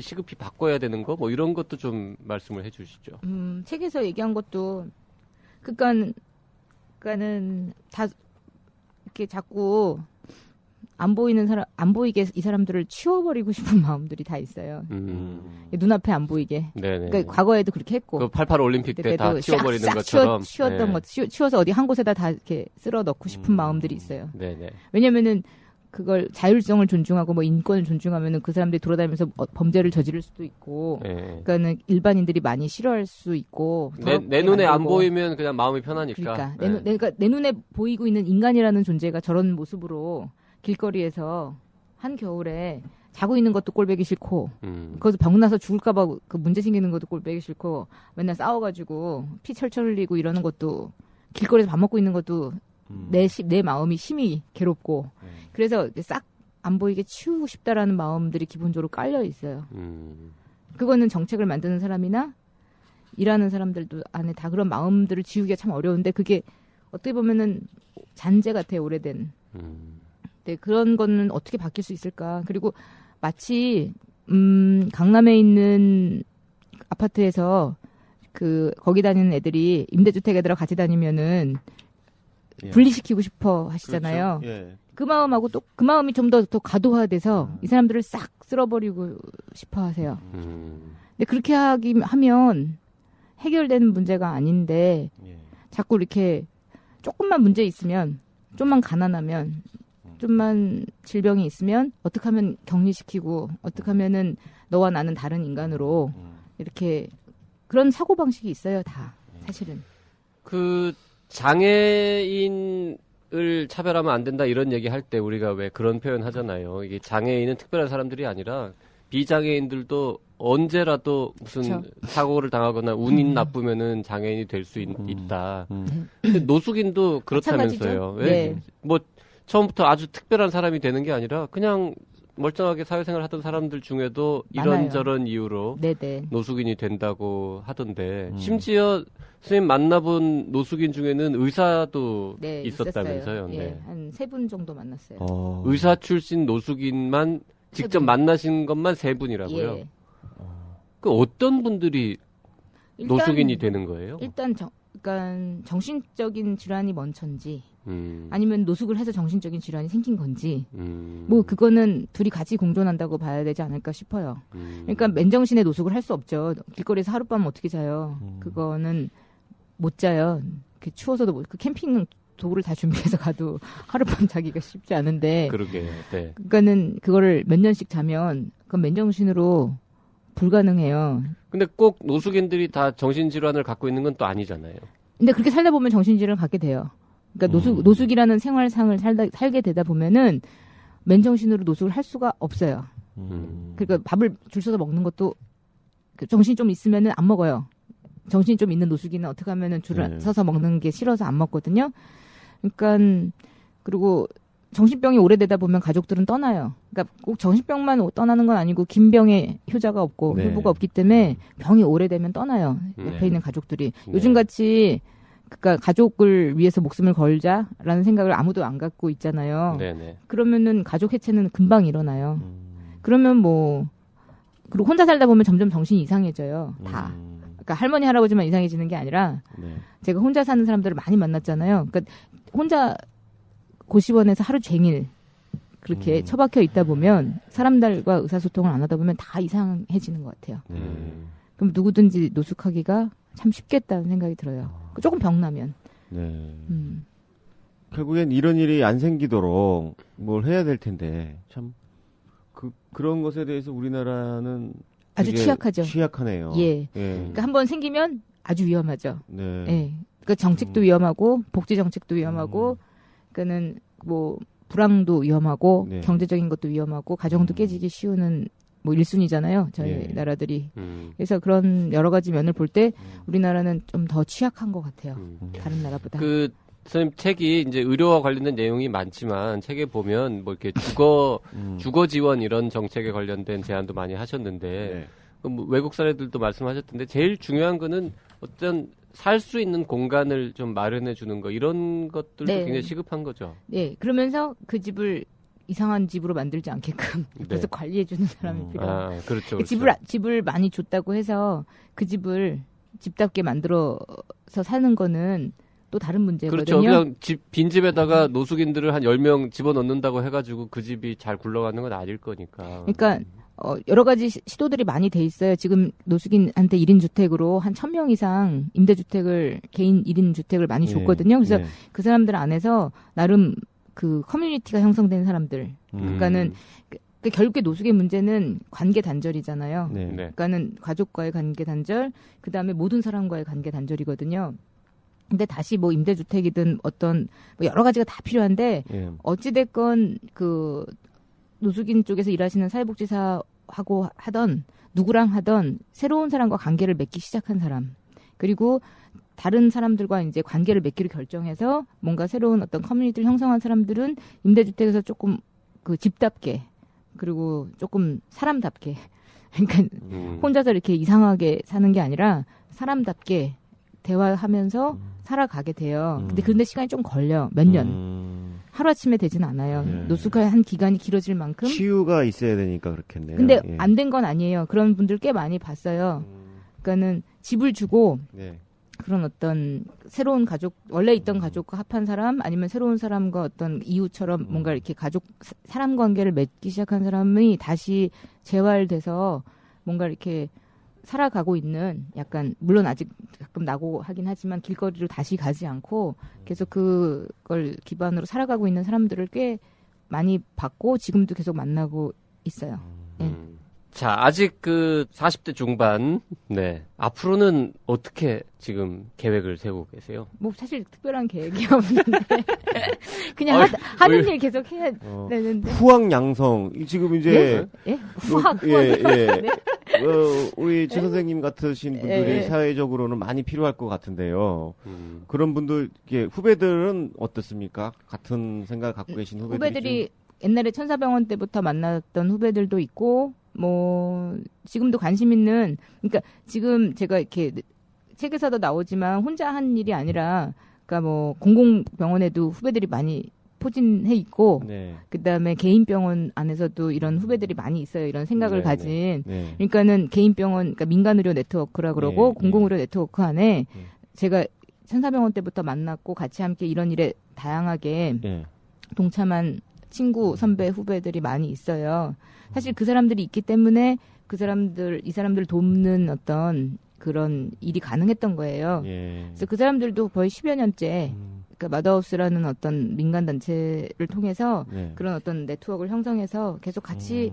시급히 바꿔야 되는 거, 뭐 이런 것도 좀 말씀을 해주시죠. 책에서 얘기한 것도, 그러니까는 다 이렇게 자꾸 안 보이게 이 사람들을 치워버리고 싶은 마음들이 다 있어요. 눈앞에 안 보이게. 네네. 그러니까 과거에도 그렇게 했고. 그 88 올림픽 때 다 치워버리는 것처럼. 치웠던 것, 치워서 어디 한 곳에다 다 이렇게 쓸어 넣고 싶은 마음들이 있어요. 네네. 왜냐면은 그걸 자율성을 존중하고 뭐 인권을 존중하면은 그 사람들이 돌아다니면서 범죄를 저지를 수도 있고, 그러니까는 일반인들이 많이 싫어할 수 있고. 내 눈에 안 보이면 그냥 마음이 편하니까. 그러니까 내 눈에 보이고 있는 인간이라는 존재가 저런 모습으로 길거리에서 한겨울에 자고 있는 것도 꼴보기 싫고, 거기서 병나서 죽을까봐 그 문제 생기는 것도 꼴보기 싫고, 맨날 싸워가지고 피 철철 흘리고 이러는 것도, 길거리에서 밥 먹고 있는 것도 내 마음이 심히 괴롭고, 그래서 싹 안 보이게 치우고 싶다라는 마음들이 기본적으로 깔려 있어요. 그거는 정책을 만드는 사람이나 일하는 사람들도 안에 다 그런 마음들을 지우기가 참 어려운데, 그게 어떻게 보면은 잔재 같아요, 오래된. 네, 그런 거는 어떻게 바뀔 수 있을까? 그리고 마치 강남에 있는 아파트에서 거기 다니는 애들이 임대주택 애들하고 같이 다니면은 분리시키고 싶어 하시잖아요. 그렇죠. 예. 그 마음하고 또 그 마음이 좀 더 과도화돼서 이 사람들을 싹 쓸어버리고 싶어 하세요. 근데 그렇게 하면 해결되는 문제가 아닌데, 자꾸 이렇게 조금만 문제 있으면, 좀만 가난하면, 좀만 질병이 있으면 어떻게 하면 격리시키고, 어떻게 하면은 너와 나는 다른 인간으로 이렇게, 그런 사고방식이 있어요, 다 사실은. 장애인을 차별하면 안 된다 이런 얘기 할 때 우리가 왜 그런 표현 하잖아요. 이게 장애인은 특별한 사람들이 아니라 비장애인들도 언제라도 무슨 그쵸. 사고를 당하거나 운이 나쁘면은 장애인이 될 수 있다. 근데 노숙인도 그렇다면서요. 마찬가지죠. 네. 뭐 처음부터 아주 특별한 사람이 되는 게 아니라 그냥 멀쩡하게 사회생활 하던 사람들 중에도 많아요. 이런저런 이유로 네네. 노숙인이 된다고 하던데 심지어 선생님 만나본 노숙인 중에는 의사도 네, 있었다면서요. 있었어요. 예, 한 3분 정도 만났어요. 의사 출신 노숙인만 직접 분. 만나신 것만 3분이라고요. 예. 그 어떤 분들이 일단- 노숙인이 되는 거예요? 일단 그러니까 정신적인 질환이 먼저인지 음, 아니면 노숙을 해서 정신적인 질환이 생긴 건지 음, 뭐 그거는 둘이 같이 공존한다고 봐야 되지 않을까 싶어요. 그러니까 맨정신에 노숙을 할 수 없죠. 길거리에서 하룻밤 어떻게 자요? 그거는 못 자요. 그 추워서도 그 캠핑 도구를 다 준비해서 가도 하룻밤 자기가 쉽지 않은데. 그러게. 네. 그러니까는 그거를 몇 년씩 자면 그건 맨정신으로 불가능해요. 근데 꼭 노숙인들이 다 정신질환을 갖고 있는 건 또 아니잖아요. 근데 그렇게 살다 보면 정신질환을 갖게 돼요. 그러니까 노숙이라는 생활상을 살게 되다 보면은 맨정신으로 노숙을 할 수가 없어요. 그러니까 밥을 줄 서서 먹는 것도 정신이 좀 있으면은 안 먹어요. 정신이 좀 있는 노숙인은 어떻게 하면은 줄 서서 먹는 게 싫어서 안 먹거든요. 그러니까 그리고 정신병이 오래되다 보면 가족들은 떠나요. 그러니까 꼭 정신병만 떠나는 건 아니고 김병에 효자가 없고 네. 효부가 없기 때문에 병이 오래되면 떠나요. 옆에 있는 가족들이. 요즘같이 그러니까 가족을 위해서 목숨을 걸자라는 생각을 아무도 안 갖고 있잖아요. 네네. 그러면은 가족 해체는 금방 일어나요. 그러면 뭐 그리고 혼자 살다 보면 점점 정신이 이상해져요. 다. 그러니까 할머니 할아버지만 이상해지는 게 아니라 제가 혼자 사는 사람들을 많이 만났잖아요. 그러니까 혼자 고시원에서 하루 종일 그렇게 처박혀 있다 보면 사람들과 의사소통을 안 하다 보면 다 이상해지는 것 같아요. 그럼 누구든지 노숙하기가 참 쉽겠다는 생각이 들어요. 조금 병나면. 결국엔 이런 일이 안 생기도록 뭘 해야 될 텐데 참 그런 것에 대해서 우리나라는 아주 되게 취약하죠. 취약하네요. 예. 그러니까 한번 생기면 아주 위험하죠. 네. 예. 그러니까 정책도 위험하고 복지 정책도 위험하고 그러니까는 뭐 불황도 위험하고 네. 경제적인 것도 위험하고 가정도 깨지기 쉬우는 뭐 1순위잖아요. 저희 예. 나라들이. 그래서 그런 여러 가지 면을 볼 때 우리나라는 좀 더 취약한 것 같아요. 다른 나라보다. 그 선생님 책이 이제 의료와 관련된 내용이 많지만 책에 보면 뭐 이렇게 주거 지원 이런 정책에 관련된 제안도 많이 하셨는데 뭐 외국 사례들도 말씀하셨던데 제일 중요한 거는 어떤 살 수 있는 공간을 좀 마련해 주는 거 이런 것들도 네. 굉장히 시급한 거죠. 네. 그러면서 그 집을 이상한 집으로 만들지 않게끔 그래서 관리해주는 사람이 필요해요. 아, 그렇죠. 그렇죠. 집을 많이 줬다고 해서 그 집을 집답게 만들어서 사는 거는 또 다른 문제거든요. 그렇죠. 그냥 빈집에다가 노숙인들을 한 10명 집어넣는다고 해가지고 그 집이 잘 굴러가는 건 아닐 거니까. 그러니까 여러 가지 시도들이 많이 돼 있어요. 지금 노숙인한테 1인 주택으로 한 1,000명 이상 임대주택을 개인 1인 주택을 많이 줬거든요. 그래서 그 사람들 안에서 나름 그 커뮤니티가 형성된 사람들. 그러니까는 결국에 노숙의 문제는 관계 단절이잖아요. 네. 그러니까는 가족과의 관계 단절, 그 다음에 모든 사람과의 관계 단절이거든요. 근데 다시 뭐 임대주택이든 어떤 뭐 여러 가지가 다 필요한데 어찌됐건 그 노숙인 쪽에서 일하시는 사회복지사하고 하던 누구랑 하던 새로운 사람과 관계를 맺기 시작한 사람 그리고 다른 사람들과 이제 관계를 맺기로 결정해서 뭔가 새로운 어떤 커뮤니티를 형성한 사람들은 임대주택에서 조금 그 집답게 그리고 조금 사람답게 그러니까 혼자서 이렇게 이상하게 사는 게 아니라 사람답게 대화하면서 살아가게 돼요. 근데 시간이 좀 걸려. 몇 년. 하루아침에 되진 않아요. 노숙한 기간이 길어질 만큼. 치유가 있어야 되니까 그렇겠네요. 근데 안 된 건 아니에요. 그런 분들 꽤 많이 봤어요. 그러니까는 집을 주고 그런 어떤 새로운 가족, 원래 있던 가족과 합한 사람 아니면 새로운 사람과 어떤 이웃처럼 뭔가 이렇게 사람 관계를 맺기 시작한 사람이 다시 재활돼서 뭔가 이렇게 살아가고 있는 약간 물론 아직 가끔 나고 하긴 하지만 길거리로 다시 가지 않고 계속 그걸 기반으로 살아가고 있는 사람들을 꽤 많이 봤고 지금도 계속 만나고 있어요. 네. 자, 아직 그 40대 중반, 네. 앞으로는 어떻게 지금 계획을 세우고 계세요? 뭐 사실 특별한 계획이 없는데 그냥 하는 일 계속 해야 되는데. 후학양성 지금 이제 후학. 우리 지 선생님 같으신 분들이 사회적으로는 많이 필요할 것 같은데요. 그런 분들 후배들은 어떻습니까? 같은 생각을 갖고 계신 후배들이 옛날에 천사병원 때부터 만났던 후배들도 있고 뭐 지금도 관심 있는 그러니까 지금 제가 이렇게 책에서도 나오지만 혼자 한 일이 아니라 그러니까 뭐 공공병원에도 후배들이 많이 포진해 있고 네. 그다음에 개인 병원 안에서도 이런 후배들이 많이 있어요. 이런 생각을 네, 가진. 네. 그러니까는 개인 병원 그러니까 민간 의료 네트워크라 그러고 네, 공공 의료 네트워크 안에 네. 제가 천사병원 때부터 만났고 같이 함께 이런 일에 다양하게 네. 동참한 친구, 선배, 후배들이 많이 있어요. 사실 그 사람들이 있기 때문에 이 사람들을 돕는 어떤 그런 일이 가능했던 거예요. 예. 그래서 그 사람들도 거의 10여 년째 그러니까 마더하우스라는 어떤 민간 단체를 통해서 네. 그런 어떤 네트워크를 형성해서 계속 같이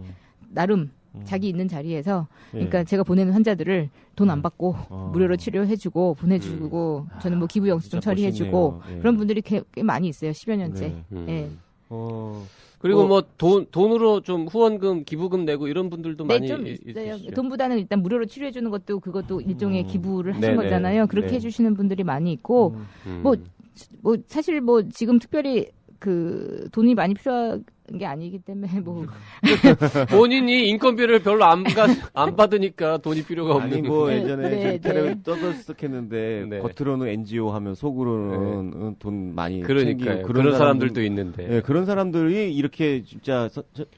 나름 자기 있는 자리에서 그러니까 제가 보내는 환자들을 돈 안 받고 무료로 치료해주고 보내주고 저는 뭐 기부 영수증 진짜 처리해주고 멋있네요. 예. 그런 분들이 꽤 많이 있어요. 10여 년째. 네. 예. 그리고 뭐 돈으로 좀 후원금, 기부금 내고 이런 분들도 네, 많이 좀 있어요. 있으시죠? 돈보다는 일단 무료로 치료해주는 것도 그것도 일종의 기부를 하신 네네. 거잖아요. 그렇게 네. 해주시는 분들이 많이 있고 뭐 사실 뭐 지금 특별히 그 돈이 많이 필요한 게 아니기 때문에 뭐 본인이 인건비를 별로 안 받으니까 돈이 필요가 없는 아니 뭐 네, 예전에 네, 텔레비 네. 떠들썩했는데 네. 겉으로는 NGO 하면 속으로는 돈 많이 그러니까요. 챙기고 그런 사람들도 있는데. 네, 그런 사람들이 이렇게 진짜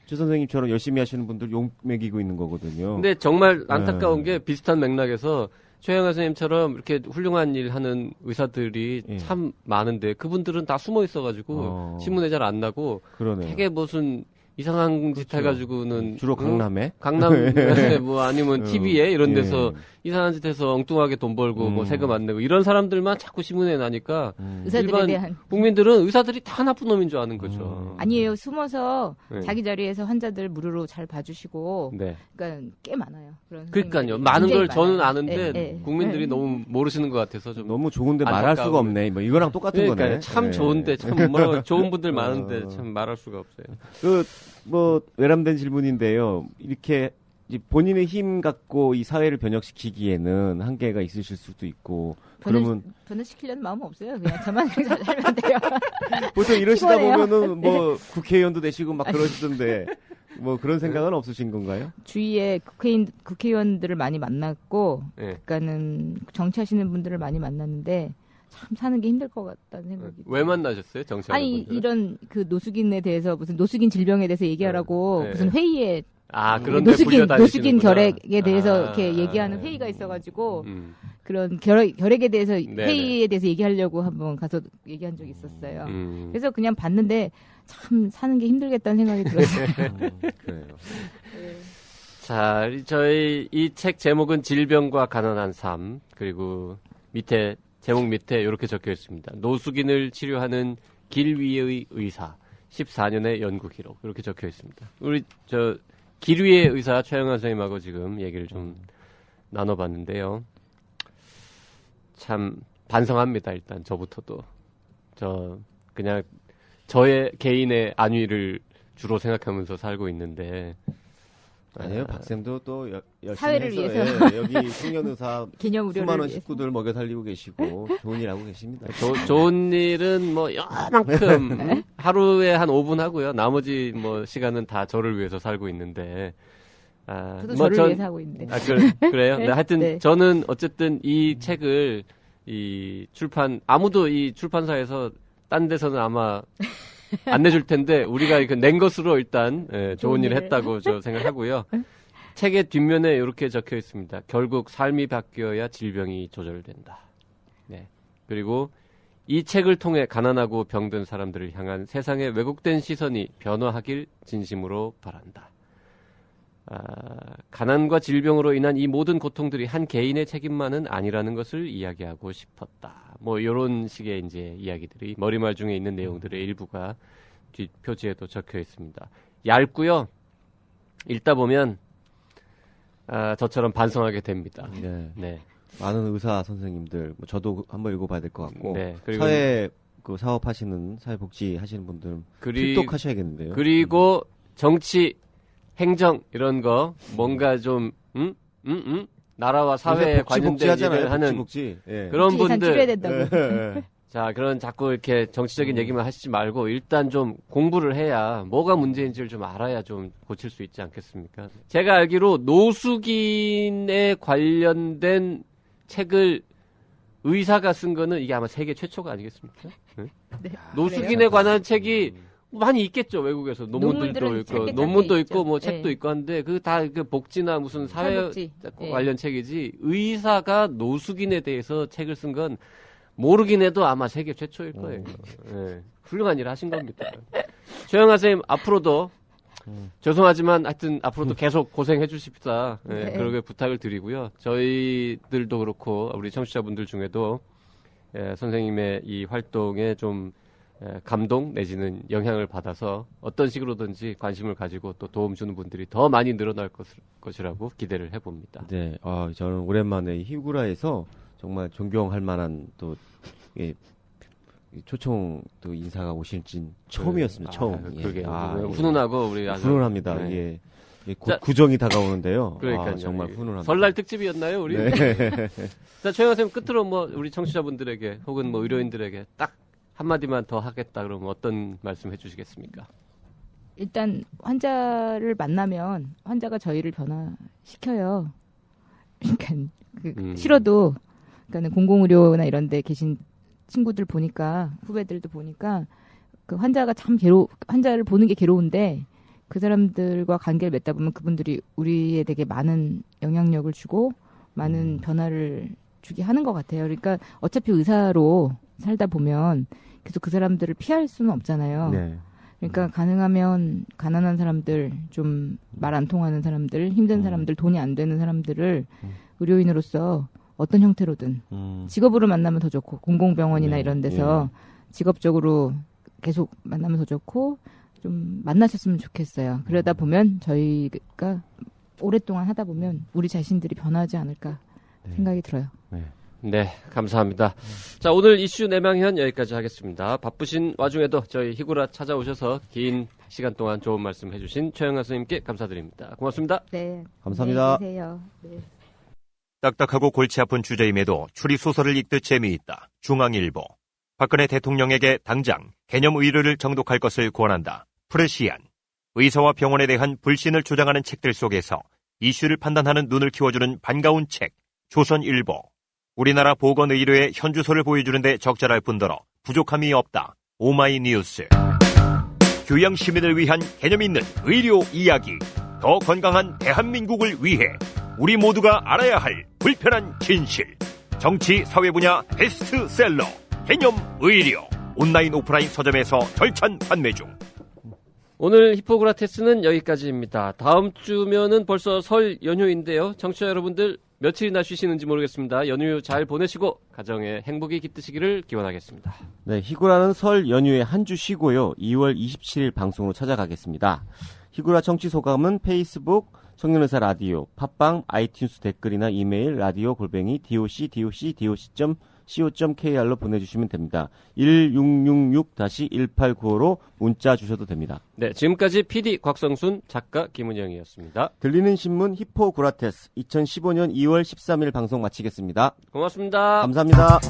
최 선생님처럼 열심히 하시는 분들 욕 먹이고 있는 거거든요. 근데 정말 안타까운 네. 게 비슷한 맥락에서 최영하 선생님처럼 이렇게 훌륭한 일 하는 의사들이 예. 참 많은데 그분들은 다 숨어 있어가지고 신문에 잘 안 나고 그러네요. 되게 무슨 이상한 짓 그렇죠. 해가지고는 주로 강남에 강남에 뭐 아니면 TV에 이런 데서 예. 이상한 짓 해서 엉뚱하게 돈 벌고 뭐 세금 안 내고 이런 사람들만 자꾸 신문에 나니까 의사들에 일반 대한 국민들은 의사들이 다 나쁜 놈인 줄 아는 거죠. 아니에요. 숨어서 네. 자기 자리에서 환자들 무료로 잘 봐주시고 네. 그러니까 꽤 많아요. 그런 그러니까요. 선생님들이 많은 걸 굉장히 저는 많아요. 아는데 예, 예. 국민들이 예. 너무 모르시는 것 같아서 좀 너무 좋은데 말할 수가 없네. 뭐 이거랑 똑같은 그러니까 거네. 참 예. 좋은데 참 뭐라고 좋은 분들 많은데 참 말할 수가 없어요. 뭐 외람된 질문인데요. 이렇게 이제 본인의 힘 갖고 이 사회를 변혁시키기에는 한계가 있으실 수도 있고 그러면 변화시키려는 마음은 없어요. 그냥 저만 잘 살면 돼요. 보통 이러시다 피곤해요. 보면은 뭐 국회의원도 되시고 막 그러시던데 뭐 그런 생각은 없으신 건가요? 주위에 국회의원들을 많이 만났고 예. 그러니까는 정치하시는 분들을 많이 만났는데 참 사는 게 힘들 것 같다는 생각이 왜 만나셨어요, 정치하는 아니 분들은? 이런 그 노숙인에 대해서 무슨 노숙인 질병에 대해서 얘기하라고 네. 무슨 회의에 그런 데 노숙인 불려다니시는구나. 결핵에 대해서 이렇게 얘기하는 회의가 있어가지고 그런 결핵에 대해서 회의에 대해서 얘기하려고 한번 가서 얘기한 적이 있었어요. 그래서 그냥 봤는데 참 사는 게 힘들겠다는 생각이 들었어요. 그래요. 자, 저희 이 책 제목은 질병과 가난한 삶, 그리고 제목 밑에 이렇게 적혀 있습니다. 노숙인을 치료하는 길 위의 의사, 14년의 연구 기록, 이렇게 적혀 있습니다. 우리 길 위의 의사 최영하 선생님하고 지금 얘기를 좀 나눠봤는데요. 참 반성합니다. 일단 저부터도 그냥 저의 개인의 안위를 주로 생각하면서 살고 있는데. 아니에요. 박쌤도 또 열심히 사회를 해서, 위해서. 예, 여기 청년의사 기념 의료를 수많은 위해서. 식구들 먹여 살리고 계시고 좋은 일 하고 계십니다. 좋은 일은 뭐 요만큼 하루에 한 5분 하고요. 나머지 뭐 시간은 다 저를 위해서 살고 있는데. 저도 저를 위해서 하고 있는데. 그래요? 네, 하여튼 네. 저는 어쨌든 이 책을 아무도 이 출판사에서 딴 데서는 아마 안 내줄 텐데 우리가 낸 것으로 일단 좋은 일을 했다고 저 생각하고요. 책의 뒷면에 이렇게 적혀 있습니다. 결국 삶이 바뀌어야 질병이 조절된다. 네. 그리고 이 책을 통해 가난하고 병든 사람들을 향한 세상의 왜곡된 시선이 변화하길 진심으로 바란다. 가난과 질병으로 인한 이 모든 고통들이 한 개인의 책임만은 아니라는 것을 이야기하고 싶었다. 뭐 이런 식의 이제 이야기들이 머리말 중에 있는 내용들의 일부가 뒷표지에도 적혀 있습니다. 얇고요. 읽다 보면 저처럼 반성하게 됩니다. 네. 네. 많은 의사 선생님들, 뭐 저도 한번 읽어봐야 될 것 같고 네, 그리고 사회 사업하시는 사회복지 하시는 분들 필독하셔야겠는데요. 그리고 정치, 행정 이런 거 뭔가 좀 나라와 사회에 관련된 일을 하는 복지. 예. 그런 예산 줄여야 분들 된다고. 자, 그런 자꾸 이렇게 정치적인 얘기만 하시지 말고 일단 좀 공부를 해야 뭐가 문제인지를 좀 알아야 좀 고칠 수 있지 않겠습니까? 제가 알기로 노숙인에 관련된 책을 의사가 쓴 거는 이게 아마 세계 최초가 아니겠습니까? 네? 네. 노숙인에 관한 책이 많이 있겠죠, 외국에서. 논문들도 논문들은 있고, 짧게 논문도 있죠. 있고, 뭐 네. 책도 있고 한데, 그 다 그 복지나 무슨 사회 탈복지. 네. 관련 책이지, 의사가 노숙인에 대해서 책을 쓴 건 모르긴 해도 아마 세계 최초일 거예요. 네. 훌륭한 일을 하신 겁니다. 최영하 선생님, 앞으로도, 죄송하지만 하여튼 앞으로도 계속 고생해 주십시다. 네, 네. 그렇게 부탁을 드리고요. 저희들도 그렇고, 우리 청취자분들 중에도, 선생님의 이 활동에 좀 감동 내지는 영향을 받아서 어떤 식으로든지 관심을 가지고 또 도움 주는 분들이 더 많이 늘어날 것이라고 기대를 해봅니다. 네, 저는 오랜만에 히구라에서 정말 존경할 만한 또 예, 초청 또 인사가 오실진 처음이었습니다. 처음. 그러게 예. 훈훈하고 우리 아주 훈훈합니다. 네. 예. 예, 자, 구정이 다가오는데요. 그러니까요. 정말 훈훈합니다. 설날 특집이었나요, 우리? 네. 자, 최영하 선생님 끝으로 뭐 우리 청취자분들에게 혹은 뭐 의료인들에게 딱 한마디만 더 하겠다 그러면 어떤 말씀 해주시겠습니까? 일단 환자를 만나면 환자가 저희를 변화시켜요. 그러니까 싫어도 그러니까 공공의료나 이런 데 계신 친구들 보니까 후배들도 보니까 그 환자가 참 환자를 보는 게 괴로운데 그 사람들과 관계를 맺다 보면 그분들이 우리에 되게 많은 영향력을 주고 많은 변화를 주게 하는 것 같아요. 그러니까 어차피 의사로 살다 보면 계속 그 사람들을 피할 수는 없잖아요. 네. 그러니까 가능하면 가난한 사람들, 좀 말 안 통하는 사람들, 힘든 사람들, 돈이 안 되는 사람들을 의료인으로서 어떤 형태로든 직업으로 만나면 더 좋고 공공병원이나 네. 이런 데서 직업적으로 계속 만나면 더 좋고 좀 만나셨으면 좋겠어요. 그러다 보면 저희가 오랫동안 하다 보면 우리 자신들이 변하지 않을까 생각이 들어요. 네, 감사합니다. 자, 오늘 이슈 내망현 여기까지 하겠습니다. 바쁘신 와중에도 저희 히구라 찾아오셔서 긴 시간 동안 좋은 말씀 해주신 최영하 선생님께 감사드립니다. 고맙습니다. 네, 감사합니다. 안녕히 계세요. 네. 딱딱하고 골치 아픈 주제임에도 추리소설을 읽듯 재미있다. 중앙일보. 박근혜 대통령에게 당장 개념 의료를 정독할 것을 권한다. 프레시안. 의사와 병원에 대한 불신을 조장하는 책들 속에서 이슈를 판단하는 눈을 키워주는 반가운 책. 조선일보. 우리나라 보건의료의 현주소를 보여주는데 적절할 뿐더러 부족함이 없다. 오마이뉴스. 교양 시민을 위한 개념 있는 의료 이야기. 더 건강한 대한민국을 위해 우리 모두가 알아야 할 불편한 진실. 정치 사회 분야 베스트셀러 개념 의료. 온라인 오프라인 서점에서 절찬 판매 중. 오늘 히포크라테스는 여기까지입니다. 다음 주면은 벌써 설 연휴인데요. 청취자 여러분들 며칠이나 쉬시는지 모르겠습니다. 연휴 잘 보내시고 가정에 행복이 깃드시기를 기원하겠습니다. 네, 히구라는 설 연휴에 한 주 쉬고요. 2월 27일 방송으로 찾아가겠습니다. 히구라 청취 소감은 페이스북, 청년의사 라디오, 팟빵, 아이튠스 댓글이나 이메일 radio@doc.co.kr로 보내주시면 됩니다. 1666-1895로 문자 주셔도 됩니다. 네, 지금까지 PD 곽성순, 작가 김은영이었습니다. 들리는 신문 히포크라테스 2015년 2월 13일 방송 마치겠습니다. 고맙습니다. 감사합니다.